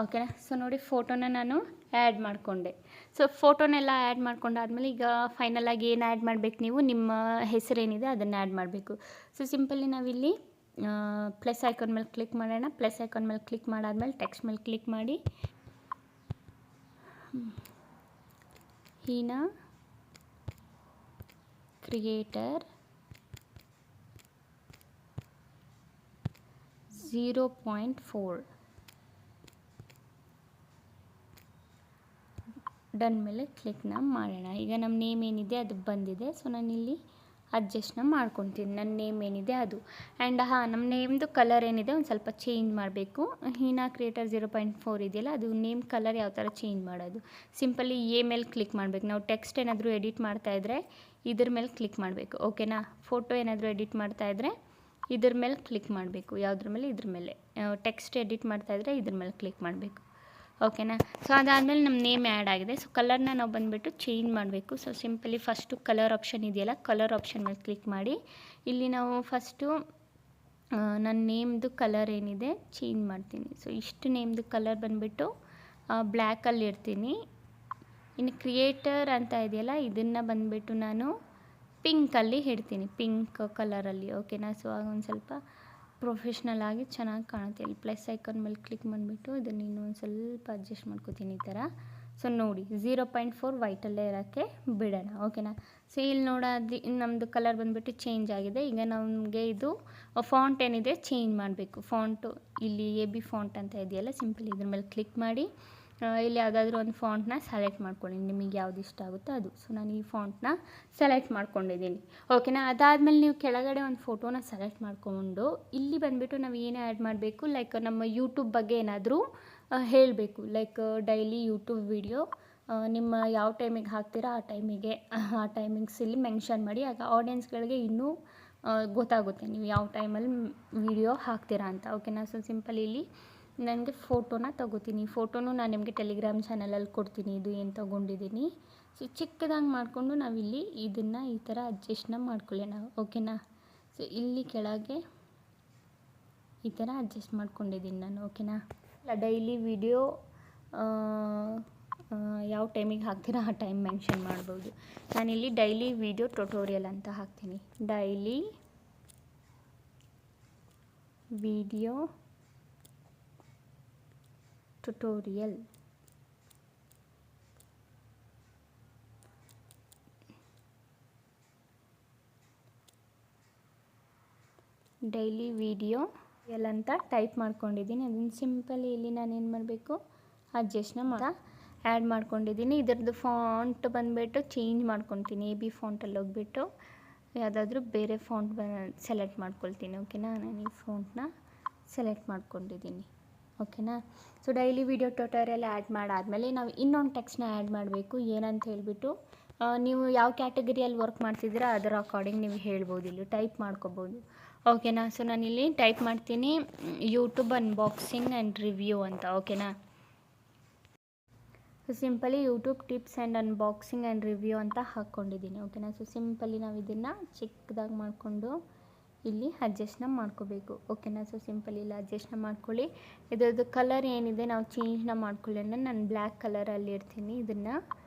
ಓಕೆನಾ. ಸೊ ನೋಡಿ ಫೋಟೋನ ನಾನು ಆ್ಯಡ್ ಮಾಡಿಕೊಂಡೆ. ಸೊ ಫೋಟೋನೆಲ್ಲ ಆ್ಯಡ್ ಮಾಡ್ಕೊಂಡಾದ್ಮೇಲೆ ಈಗ ಫೈನಲಾಗಿ ಏನು ಆ್ಯಡ್ ಮಾಡಬೇಕು, ನೀವು ನಿಮ್ಮ ಹೆಸರೇನಿದೆ ಅದನ್ನು ಆ್ಯಡ್ ಮಾಡಬೇಕು. ಸೊ ಸಿಂಪಲಿ ನಾವಿಲ್ಲಿ ಪ್ಲಸ್ ಐಕಾನ್ ಮೇಲೆ ಕ್ಲಿಕ್ ಮಾಡೋಣ. ಪ್ಲಸ್ ಐಕಾನ್ ಮೇಲೆ ಕ್ಲಿಕ್ ಮಾಡಾದ್ಮೇಲೆ ಟೆಕ್ಸ್ಟ್ ಮೇಲೆ ಕ್ಲಿಕ್ ಮಾಡಿ ಹೀನಾ ಕ್ರಿಯೇಟರ್ 0.4 ಡನ್ ಮೇಲೆ ಕ್ಲಿಕ್ನ ಮಾಡೋಣ. ಈಗ ನಮ್ಮ ನೇಮ್ ಏನಿದೆ ಅದು ಬಂದಿದೆ. ಸೊ ನಾನಿಲ್ಲಿ ಅಡ್ಜಸ್ಟ್ನ ಮಾಡ್ಕೊತೀನಿ ನನ್ನ ನೇಮ್ ಏನಿದೆ ಅದು. ಆ್ಯಂಡ್ ನಮ್ಮ ನೇಮ್ದು ಕಲರ್ ಏನಿದೆ ಒಂದು ಸ್ವಲ್ಪ ಚೇಂಜ್ ಮಾಡಬೇಕು. ಹೀನಾ ಕ್ರಿಯೇಟರ್ 0.4 ಇದೆಯಲ್ಲ ಅದು ನೇಮ್ ಕಲರ್ ಯಾವ ಥರ ಚೇಂಜ್ ಮಾಡೋದು, ಸಿಂಪಲಿ ಮೇಲೆ ಕ್ಲಿಕ್ ಮಾಡಬೇಕು. ನಾವು ಟೆಕ್ಸ್ಟ್ ಏನಾದರೂ ಎಡಿಟ್ ಮಾಡ್ತಾಯಿದ್ರೆ ಇದ್ರ ಮೇಲೆ ಕ್ಲಿಕ್ ಮಾಡಬೇಕು. ಓಕೆನಾ. ಫೋಟೋ ಏನಾದರೂ ಎಡಿಟ್ ಮಾಡ್ತಾಯಿದ್ರೆ ಇದ್ರ ಮೇಲೆ ಕ್ಲಿಕ್ ಮಾಡಬೇಕು. ಯಾವುದ್ರ ಮೇಲೆ, ಇದ್ರ ಮೇಲೆ. ಟೆಕ್ಸ್ಟ್ ಎಡಿಟ್ ಮಾಡ್ತಾಯಿದ್ರೆ ಇದ್ರ ಮೇಲೆ ಕ್ಲಿಕ್ ಮಾಡಬೇಕು. ಓಕೆನಾ. ಸೊ ಅದಾದಮೇಲೆ ನಮ್ಮ ನೇಮ್ ಆ್ಯಡ್ ಆಗಿದೆ. ಸೊ ಕಲರ್ನ ನಾವು ಬಂದುಬಿಟ್ಟು ಚೇಂಜ್ ಮಾಡಬೇಕು. So simply first colour option ಇದೆಯಲ್ಲ, ಕಲರ್ ಆಪ್ಷನ್ ಮೇಲೆ ಕ್ಲಿಕ್ ಮಾಡಿ ಇಲ್ಲಿ ನಾವು ಫಸ್ಟು ನನ್ನ ನೇಮ್ದು ಕಲರ್ ಏನಿದೆ ಚೇಂಜ್ ಮಾಡ್ತೀನಿ. ಸೊ ಇಷ್ಟು ನೇಮ್ದು ಕಲರ್ ಬಂದುಬಿಟ್ಟು ಬ್ಲ್ಯಾಕಲ್ಲಿ ಇರ್ತೀನಿ. ಇನ್ನು ಕ್ರಿಯೇಟರ್ ಅಂತ ಇದೆಯಲ್ಲ, ಇದನ್ನು ಬಂದುಬಿಟ್ಟು ನಾನು ಪಿಂಕಲ್ಲಿ ಇಡ್ತೀನಿ, ಪಿಂಕ್ ಕಲರಲ್ಲಿ. ಓಕೆನಾ. ಸೊ ಆಗ ಒಂದು ಸ್ವಲ್ಪ ಪ್ರೊಫೆಷ್ನಲ್ ಆಗಿ ಚೆನ್ನಾಗಿ ಕಾಣುತ್ತೆ. ಇಲ್ಲಿ ಪ್ಲಸ್ ಐಕಾನ್ ಮೇಲೆ ಕ್ಲಿಕ್ ಮಾಡಿಬಿಟ್ಟು ಇದನ್ನು ಇನ್ನೊಂದು ಸ್ವಲ್ಪ ಅಡ್ಜಸ್ಟ್ ಮಾಡ್ಕೋತೀನಿ ಈ ಥರ. ಸೊ ನೋಡಿ 0.4 ವೈಟಲ್ಲೇ ಇರೋಕ್ಕೆ ಬಿಡೋಣ. ಓಕೆನಾ. ಸೊ ಇಲ್ಲಿ ನೋಡೋದು ನಮ್ಮದು ಕಲರ್ ಬಂದುಬಿಟ್ಟು ಚೇಂಜ್ ಆಗಿದೆ. ಈಗ ನಮಗೆ ಇದು ಫಾಂಟ್ ಏನಿದೆ ಚೇಂಜ್ ಮಾಡಬೇಕು. ಫಾಂಟು ಇಲ್ಲಿ AB ಫಾಂಟ್ ಅಂತ ಇದೆಯಲ್ಲ, ಸಿಂಪಲ್ ಇದ್ರ ಮೇಲೆ ಕ್ಲಿಕ್ ಮಾಡಿ ಇಲ್ಲಿ ಯಾವುದಾದ್ರೂ ಒಂದು ಫಾಂಟ್ನ ಸೆಲೆಕ್ಟ್ ಮಾಡ್ಕೊಳ್ಳಿ, ನಿಮಗೆ ಯಾವ್ದು ಇಷ್ಟ ಆಗುತ್ತೋ ಅದು. ಸೊ ನಾನು ಈ ಫಾಂಟ್ನ ಸೆಲೆಕ್ಟ್ ಮಾಡ್ಕೊಂಡಿದ್ದೀನಿ. ಓಕೆನಾ. ಅದಾದಮೇಲೆ ನೀವು ಕೆಳಗಡೆ ಒಂದು ಫೋಟೋನ ಸೆಲೆಕ್ಟ್ ಮಾಡಿಕೊಂಡು ಇಲ್ಲಿ ಬಂದುಬಿಟ್ಟು ನಾವು ಏನು ಆ್ಯಡ್ ಮಾಡಬೇಕು, ಲೈಕ್ ನಮ್ಮ ಯೂಟ್ಯೂಬ್ ಬಗ್ಗೆ ಏನಾದರೂ ಹೇಳಬೇಕು. ಲೈಕ್ ಡೈಲಿ ಯೂಟ್ಯೂಬ್ ವಿಡಿಯೋ ನಿಮ್ಮ ಯಾವ ಟೈಮಿಗೆ ಹಾಕ್ತೀರಾ ಆ ಟೈಮಿಂಗ್ಸ್ ಇಲ್ಲಿ ಮೆನ್ಷನ್ ಮಾಡಿ. ಆಗ ಆಡಿಯನ್ಸ್ಗಳಿಗೆ ಇನ್ನೂ ಗೊತ್ತಾಗುತ್ತೆ ನೀವು ಯಾವ ಟೈಮಲ್ಲಿ ವಿಡಿಯೋ ಹಾಕ್ತೀರಾ ಅಂತ. ಓಕೆನಾ. ಸೊ ಸಿಂಪಲ್ ಇಲ್ಲಿ ನನಗೆ ಫೋಟೋನ ತೊಗೋತೀನಿ. ಫೋಟೋನು ನಾನು ನಿಮಗೆ ಟೆಲಿಗ್ರಾಮ್ ಚಾನಲಲ್ಲಿ ಕೊಡ್ತೀನಿ, ಇದು ಏನು ತೊಗೊಂಡಿದ್ದೀನಿ. ಸೊ ಚಿಕ್ಕದಾಗಿ ಮಾಡಿಕೊಂಡು ನಾವಿಲ್ಲಿ ಇದನ್ನು ಈ ಥರ ಅಡ್ಜಸ್ಟ್ನ ಮಾಡ್ಕೊಳ್ಳೋಣ. ಓಕೆನಾ. ಸೊ ಇಲ್ಲಿ ಕೆಳಗೆ ಈ ಥರ ಅಡ್ಜಸ್ಟ್ ಮಾಡ್ಕೊಂಡಿದ್ದೀನಿ ನಾನು. ಓಕೆನಾ. ಡೈಲಿ ವಿಡಿಯೋ ಯಾವ ಟೈಮಿಗೆ ಹಾಕ್ತೀರಾ ಆ ಟೈಮ್ ಮೆನ್ಷನ್ ಮಾಡ್ಬೋದು. ನಾನಿಲ್ಲಿ ಡೈಲಿ ವಿಡಿಯೋ ಟ್ಯುಟೋರಿಯಲ್ ಅಂತ ಹಾಕ್ತೀನಿ. Daily video tutorial. Daily video ಅಂತ ಟೈಪ್ ಮಾಡ್ಕೊಂಡಿದ್ದೀನಿ. ಅದನ್ನು ಸಿಂಪಲ್ ಇಲ್ಲಿ ನಾನು ಏನು ಮಾಡಬೇಕು, ಅಡ್ಜಸ್ಟ್ನ ಆ್ಯಡ್ ಮಾಡ್ಕೊಂಡಿದ್ದೀನಿ. ಇದರದ್ದು ಫಾಂಟ್ ಬಂದುಬಿಟ್ಟು ಚೇಂಜ್ ಮಾಡ್ಕೊತೀನಿ. AB ಫಾಂಟಲ್ಲಿ ಹೋಗ್ಬಿಟ್ಟು ಯಾವುದಾದ್ರೂ ಬೇರೆ ಫಾಂಟ್ ಸೆಲೆಕ್ಟ್ ಮಾಡ್ಕೊಳ್ತೀನಿ. ಓಕೆನಾ. ನಾನು ಈ ಫಾಂಟ್ನ ಸೆಲೆಕ್ಟ್ ಮಾಡ್ಕೊಂಡಿದ್ದೀನಿ. ಓಕೆನಾ. So daily video tutorial add ಮಾಡಾದಮೇಲೆ ನಾವು ಇನ್ನೊಂದು ಟೆಕ್ಸ್ಟ್ನ ಆ್ಯಡ್ ಮಾಡಬೇಕು. ಏನಂತ ಹೇಳಿಬಿಟ್ಟು ನೀವು ಯಾವ ಕ್ಯಾಟಗರಿಯಲ್ಲಿ ವರ್ಕ್ ಮಾಡ್ತಿದ್ದೀರಾ ಅದರ ಅಕಾರ್ಡಿಂಗ್ ನೀವು ಹೇಳ್ಬೋದು, ಇಲ್ಲಿ ಟೈಪ್ ಮಾಡ್ಕೋಬೋದು. ಓಕೆನಾ. ಸೊ ನಾನಿಲ್ಲಿ ಟೈಪ್ ಮಾಡ್ತೀನಿ ಯೂಟ್ಯೂಬ್ ಅನ್ಬಾಕ್ಸಿಂಗ್ ಆ್ಯಂಡ್ ರಿವ್ಯೂ ಅಂತ. ಓಕೆನಾ. So simply YouTube tips and unboxing and review ಅಂತ ಹಾಕ್ಕೊಂಡಿದ್ದೀನಿ. ಓಕೆನಾ. ಸೊ ಸಿಂಪಲಿ ನಾವು ಇದನ್ನು ಚಿಕ್ಕದಾಗಿ ಮಾಡಿಕೊಂಡು ಇಲ್ಲಿ ಅಡ್ಜಸ್ಟ್ನ ಮಾಡ್ಕೋಬೇಕು. ಓಕೆನಾ. ಸೊ ಸಿಂಪಲ್ ಇಲ್ಲಿ ಅಡ್ಜಸ್ಟ್ನ ಮಾಡ್ಕೊಳ್ಳಿ. ಇದರದ್ದು ಕಲರ್ ಏನಿದೆ ನಾವು ಚೇಂಜ್ನ ಮಾಡ್ಕೊಳ್ಳೋಣ. ನಾನು ಬ್ಲ್ಯಾಕ್ ಕಲರಲ್ಲಿ ಇರ್ತೀನಿ. ಇದನ್ನು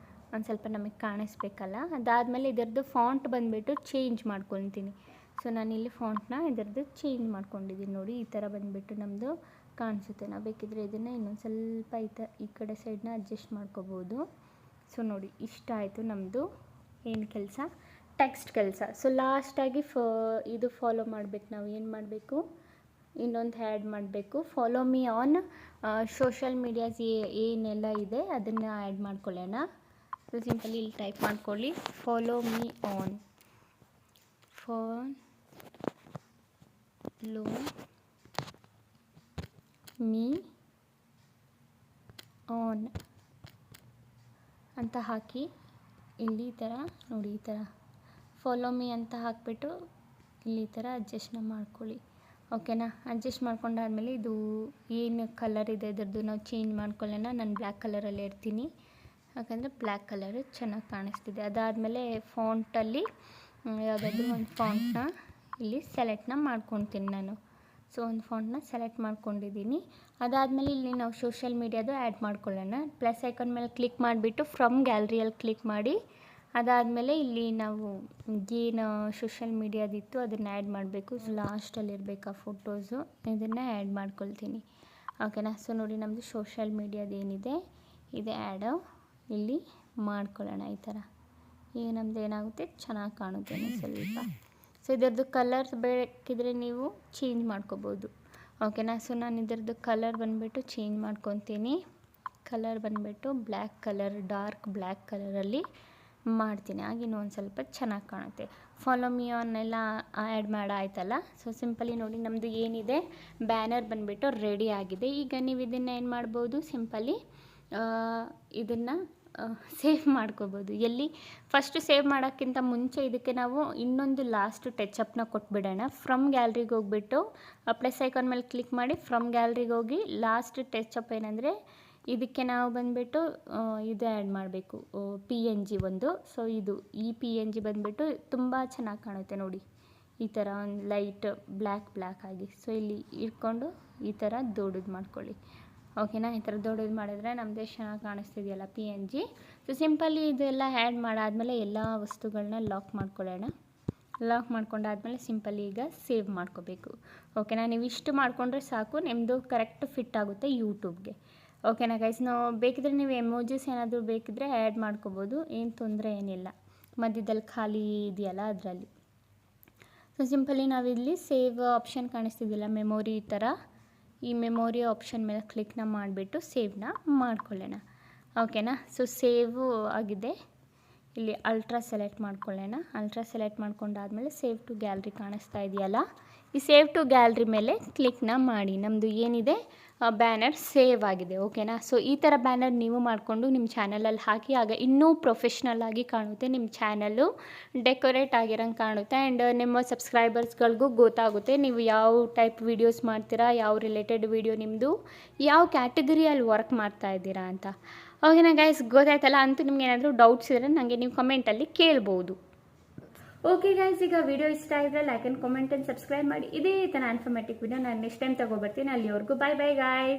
ಒಂದು ಸ್ವಲ್ಪ ನಮಗೆ ಕಾಣಿಸ್ಬೇಕಲ್ಲ. ಅದಾದಮೇಲೆ ಇದರದ್ದು ಫಾಂಟ್ ಬಂದುಬಿಟ್ಟು ಚೇಂಜ್ ಮಾಡ್ಕೊತೀನಿ. ಸೊ ನಾನಿಲ್ಲಿ ಫಾಂಟ್ನ ಇದರದ್ದು ಚೇಂಜ್ ಮಾಡ್ಕೊಂಡಿದ್ದೀನಿ. ನೋಡಿ ಈ ಥರ ಬಂದುಬಿಟ್ಟು ನಮ್ಮದು ಕಾಣಿಸುತ್ತೆ. ನಾವು ಬೇಕಿದ್ರೆ ಇದನ್ನು ಇನ್ನೊಂದು ಸ್ವಲ್ಪ ಈ ಕಡೆ ಸೈಡ್ನ ಅಡ್ಜಸ್ಟ್ ಮಾಡ್ಕೋಬೋದು. ಸೊ ನೋಡಿ ಇಷ್ಟ ಆಯಿತು ನಮ್ಮದು ಏನು ಕೆಲಸ, ಟೆಕ್ಸ್ಟ್ ಕೆಲಸ. ಸೊ ಲಾಸ್ಟಾಗಿ ಇದು ಫಾಲೋ ಮಾಡಬೇಕು. ನಾವು ಏನು ಮಾಡಬೇಕು, ಇನ್ನೊಂದು ಆ್ಯಡ್ ಮಾಡಬೇಕು. Follow me on social medias ಏನೆಲ್ಲ ಇದೆ ಅದನ್ನು ಆ್ಯಡ್ ಮಾಡ್ಕೊಳ್ಳೋಣ. ಸೊ ಸಿಂಪಲಿ ಇಲ್ಲಿ ಟೈಪ್ ಮಾಡ್ಕೊಳ್ಳಿ, ಫಾಲೋ ಮೀ ಆನ್ ಅಂತ ಹಾಕಿ ಇಲ್ಲಿ ಈ ಥರ ನೋಡಿ, ಈ ಥರ ಫಾಲೋ ಮೀ ಅಂತ ಹಾಕಿಬಿಟ್ಟು ಇಲ್ಲಿ ಈ ಥರ ಅಡ್ಜಸ್ಟ್ನ ಮಾಡ್ಕೊಳ್ಳಿ. ಓಕೆನಾ. ಅಡ್ಜಸ್ಟ್ ಮಾಡ್ಕೊಂಡಾದ್ಮೇಲೆ ಇದು ಏನು ಕಲರ್ ಇದೆ ಇದರದ್ದು ನಾವು ಚೇಂಜ್ ಮಾಡ್ಕೊಳ್ಳೋಣ. ನಾನು ಬ್ಲ್ಯಾಕ್ ಕಲರಲ್ಲಿ ಇರ್ತೀನಿ, ಯಾಕಂದರೆ ಬ್ಲ್ಯಾಕ್ ಕಲರು ಚೆನ್ನಾಗಿ ಕಾಣಿಸ್ತಿದೆ. ಅದಾದಮೇಲೆ ಫಾಂಟಲ್ಲಿ ಯಾವುದಾದ್ರೂ ಒಂದು ಫಾಂಟ್ನ ಇಲ್ಲಿ ಸೆಲೆಕ್ಟ್ನ ಮಾಡ್ಕೊತೀನಿ ನಾನು. ಸೊ ಒಂದು ಫಾಂಟ್ನ ಸೆಲೆಕ್ಟ್ ಮಾಡ್ಕೊಂಡಿದ್ದೀನಿ. ಅದಾದಮೇಲೆ ಇಲ್ಲಿ ನಾವು ಸೋಷಲ್ ಮೀಡಿಯಾದು ಆ್ಯಡ್ ಮಾಡ್ಕೊಳ್ಳೋಣ. ಪ್ಲಸ್ ಐಕಾನ್ ಮೇಲೆ ಕ್ಲಿಕ್ ಮಾಡಿಬಿಟ್ಟು ಫ್ರಮ್ ಗ್ಯಾಲರಿಯಲ್ಲಿ ಕ್ಲಿಕ್ ಮಾಡಿ ಅದಾದಮೇಲೆ ಇಲ್ಲಿ ನಾವು ಏನು ಸೋಷಲ್ ಮೀಡಿಯಾದಿತ್ತು ಅದನ್ನು ಆ್ಯಡ್ ಮಾಡಬೇಕು. ಲಾಸ್ಟಲ್ಲಿ ಇರಬೇಕು ಆ ಫೋಟೋಸು, ಇದನ್ನು ಆ್ಯಡ್ ಮಾಡ್ಕೊಳ್ತೀನಿ. ಓಕೆನಾ. ಸೊ ನೋಡಿ ನಮ್ಮದು ಸೋಷಲ್ ಮೀಡಿಯಾದ ಏನಿದೆ ಇದೆ ಆ್ಯಡ್ ಇಲ್ಲಿ ಮಾಡ್ಕೊಳ್ಳೋಣ. ಈ ಥರ ಈಗ ನಮ್ಮದು ಏನಾಗುತ್ತೆ, ಚೆನ್ನಾಗಿ ಕಾಣುತ್ತೆ ಸ್ವಲ್ಪ. ಸೊ ಇದರದ್ದು ಕಲರ್ಸ್ ಬೇಕಿದ್ರೆ ನೀವು ಚೇಂಜ್ ಮಾಡ್ಕೋಬೋದು. ಓಕೆನಾ. ಸೊ ನಾನು ಇದರದ್ದು ಕಲರ್ ಬಂದುಬಿಟ್ಟು ಚೇಂಜ್ ಮಾಡ್ಕೊತೀನಿ. ಕಲರ್ ಬಂದುಬಿಟ್ಟು ಬ್ಲ್ಯಾಕ್ ಕಲರ್, ಡಾರ್ಕ್ ಬ್ಲ್ಯಾಕ್ ಕಲರಲ್ಲಿ ಮಾಡ್ತೀನಿ. ಆಗ ಇನ್ನೊಂದು ಸ್ವಲ್ಪ ಚೆನ್ನಾಗಿ ಕಾಣುತ್ತೆ. ಫಾಲೋ ಮೀ ಆನ್ ಎಲ್ಲ ಆ್ಯಡ್ ಮಾಡಾಯ್ತಲ್ಲ. ಸೊ ಸಿಂಪಲಿ ನೋಡಿ ನಮ್ಮದು ಏನಿದೆ ಬ್ಯಾನರ್ ಬಂದುಬಿಟ್ಟು ರೆಡಿ ಆಗಿದೆ. ಈಗ ನೀವು ಇದನ್ನು ಏನು ಮಾಡ್ಬೋದು, ಸಿಂಪಲಿ ಇದನ್ನು ಸೇವ್ ಮಾಡ್ಕೋಬೋದು. ಎಲ್ಲಿ ಫಸ್ಟು ಸೇವ್ ಮಾಡೋಕ್ಕಿಂತ ಮುಂಚೆ ಇದಕ್ಕೆ ನಾವು ಇನ್ನೊಂದು ಲಾಸ್ಟ್ ಟಚಪ್ನ ಕೊಟ್ಬಿಡೋಣ. ಫ್ರಮ್ ಗ್ಯಾಲ್ರಿಗೆ ಹೋಗ್ಬಿಟ್ಟು ಪ್ಲಸ್ ಐಕಾನ್ ಮೇಲೆ ಕ್ಲಿಕ್ ಮಾಡಿ ಫ್ರಮ್ ಗ್ಯಾಲ್ರಿಗೆ ಹೋಗಿ ಲಾಸ್ಟ್ ಟಚಪ್ ಏನಂದರೆ ಇದಕ್ಕೆ ನಾವು ಬಂದುಬಿಟ್ಟು ಇದು ಆ್ಯಡ್ ಮಾಡಬೇಕು, PNG ಒಂದು. ಸೊ ಈ PNG ಬಂದುಬಿಟ್ಟು ತುಂಬ ಚೆನ್ನಾಗಿ ಕಾಣುತ್ತೆ ನೋಡಿ, ಈ ಥರ ಒಂದು ಲೈಟ್ ಬ್ಲ್ಯಾಕ್ ಆಗಿ. ಸೊ ಇಲ್ಲಿ ಇಟ್ಕೊಂಡು ಈ ಥರ ದೊಡ್ಡದು ಮಾಡ್ಕೊಳ್ಳಿ, ಓಕೆನಾ. ಈ ಥರ ದೊಡ್ಡದು ಮಾಡಿದ್ರೆ ನಮ್ಮದೇ ಚೆನ್ನಾಗಿ ಕಾಣಿಸ್ತಿದೆಯಲ್ಲ PNG. ಸೊ ಸಿಂಪಲ್ಲಿ ಇದೆಲ್ಲ ಆ್ಯಡ್ ಮಾಡಾದಮೇಲೆ ಎಲ್ಲ ವಸ್ತುಗಳನ್ನ ಲಾಕ್ ಮಾಡ್ಕೊಳ್ಳೋಣ. ಲಾಕ್ ಮಾಡ್ಕೊಂಡಾದ್ಮೇಲೆ ಸಿಂಪಲ್ ಈಗ ಸೇವ್ ಮಾಡ್ಕೋಬೇಕು, ಓಕೆನಾ. ನೀವು ಇಷ್ಟು ಮಾಡಿಕೊಂಡ್ರೆ ಸಾಕು, ನಿಮ್ಮದು ಕರೆಕ್ಟ್ ಫಿಟ್ ಆಗುತ್ತೆ ಯೂಟ್ಯೂಬ್ಗೆ, ಓಕೆನಾ ಗೈಸ್. ನಾವು ಬೇಕಿದ್ರೆ ನೀವು ಎಮೋಜಿಸ್ ಏನಾದರೂ ಬೇಕಿದ್ದರೆ ಆ್ಯಡ್ ಮಾಡ್ಕೋಬೋದು, ಏನು ತೊಂದರೆ ಏನಿಲ್ಲ. ಮಧ್ಯದಲ್ಲಿ ಖಾಲಿ ಇದೆಯಲ್ಲ ಅದರಲ್ಲಿ. ಸೊ ಸಿಂಪಲಿ ನಾವಿಲ್ಲಿ ಸೇವ್ ಆಪ್ಷನ್ ಕಾಣಿಸ್ತಿದ್ದಿಲ್ಲ ಮೆಮೊರಿ ಈ ಥರ, ಈ ಮೆಮೊರಿ ಆಪ್ಷನ್ ಮೇಲೆ ಕ್ಲಿಕ್ನ ಮಾಡಿಬಿಟ್ಟು ಸೇವ್ನ ಮಾಡ್ಕೊಳ್ಳೋಣ, ಓಕೆನಾ. ಸೊ ಸೇವು ಆಗಿದೆ. ಇಲ್ಲಿ ಅಲ್ಟ್ರಾ ಸೆಲೆಕ್ಟ್ ಮಾಡ್ಕೊಳ್ಳೋಣ. ಅಲ್ಟ್ರಾ ಸೆಲೆಕ್ಟ್ ಮಾಡ್ಕೊಂಡಾದ್ಮೇಲೆ ಸೇವ್ ಟು ಗ್ಯಾಲ್ರಿ ಕಾಣಿಸ್ತಾ ಇದೆಯಲ್ಲ, ಈ ಸೇವ್ ಟು ಗ್ಯಾಲ್ರಿ ಮೇಲೆ ಕ್ಲಿಕ್ನ ಮಾಡಿ. ನಮ್ಮದು ಏನಿದೆ ಬ್ಯಾನರ್ ಸೇವ್ ಆಗಿದೆ, ಓಕೆನಾ. ಸೊ ಈ ಥರ ಬ್ಯಾನರ್ ನೀವು ಮಾಡಿಕೊಂಡು ನಿಮ್ಮ ಚಾನಲಲ್ಲಿ ಹಾಕಿ, ಆಗ ಇನ್ನೂ ಪ್ರೊಫೆಷ್ನಲ್ ಆಗಿ ಕಾಣುತ್ತೆ, ನಿಮ್ಮ ಚಾನಲ್ಲು ಡೆಕೋರೇಟ್ ಆಗಿರೋಂಗೆ ಕಾಣುತ್ತೆ. ಆ್ಯಂಡ್ ನಿಮ್ಮ ಸಬ್ಸ್ಕ್ರೈಬರ್ಸ್ಗಳಿಗೂ ಗೊತ್ತಾಗುತ್ತೆ ನೀವು ಯಾವ ಟೈಪ್ ವೀಡಿಯೋಸ್ ಮಾಡ್ತೀರಾ, ಯಾವ ರಿಲೇಟೆಡ್ ವೀಡಿಯೋ ನಿಮ್ಮದು, ಯಾವ ಕ್ಯಾಟಗರಿಯಲ್ಲಿ ವರ್ಕ್ ಮಾಡ್ತಾ ಇದ್ದೀರಾ ಅಂತ, ಓಕೆನಾ ಗೈಸ್. ಗೊತ್ತಾಯ್ತಲ್ಲ. ಅಂತೂ ನಿಮ್ಗೆ ಏನಾದರೂ ಡೌಟ್ಸ್ ಇದ್ದರೆ ನನಗೆ ನೀವು ಕಮೆಂಟಲ್ಲಿ ಕೇಳ್ಬೋದು. ಓಕೆ ಗೈಸ್, ಈಗ ವಿಡಿಯೋ ಇಷ್ಟ ಆಗಿದ್ರೆ like and comment and subscribe ಮಾಡಿ. ಇದೇ ಥರ ಇನ್ಫಾರ್ಮೇಟಿವ್ ವಿಡಿಯೋ ನಾನು ನೆಕ್ಸ್ಟ್ ಟೈಮ್ ತೊಗೊಬರ್ತೀನಿ. ಅಲ್ಲಿವರೆಗೂ ಬೈ ಬೈ ಗೈಸ್.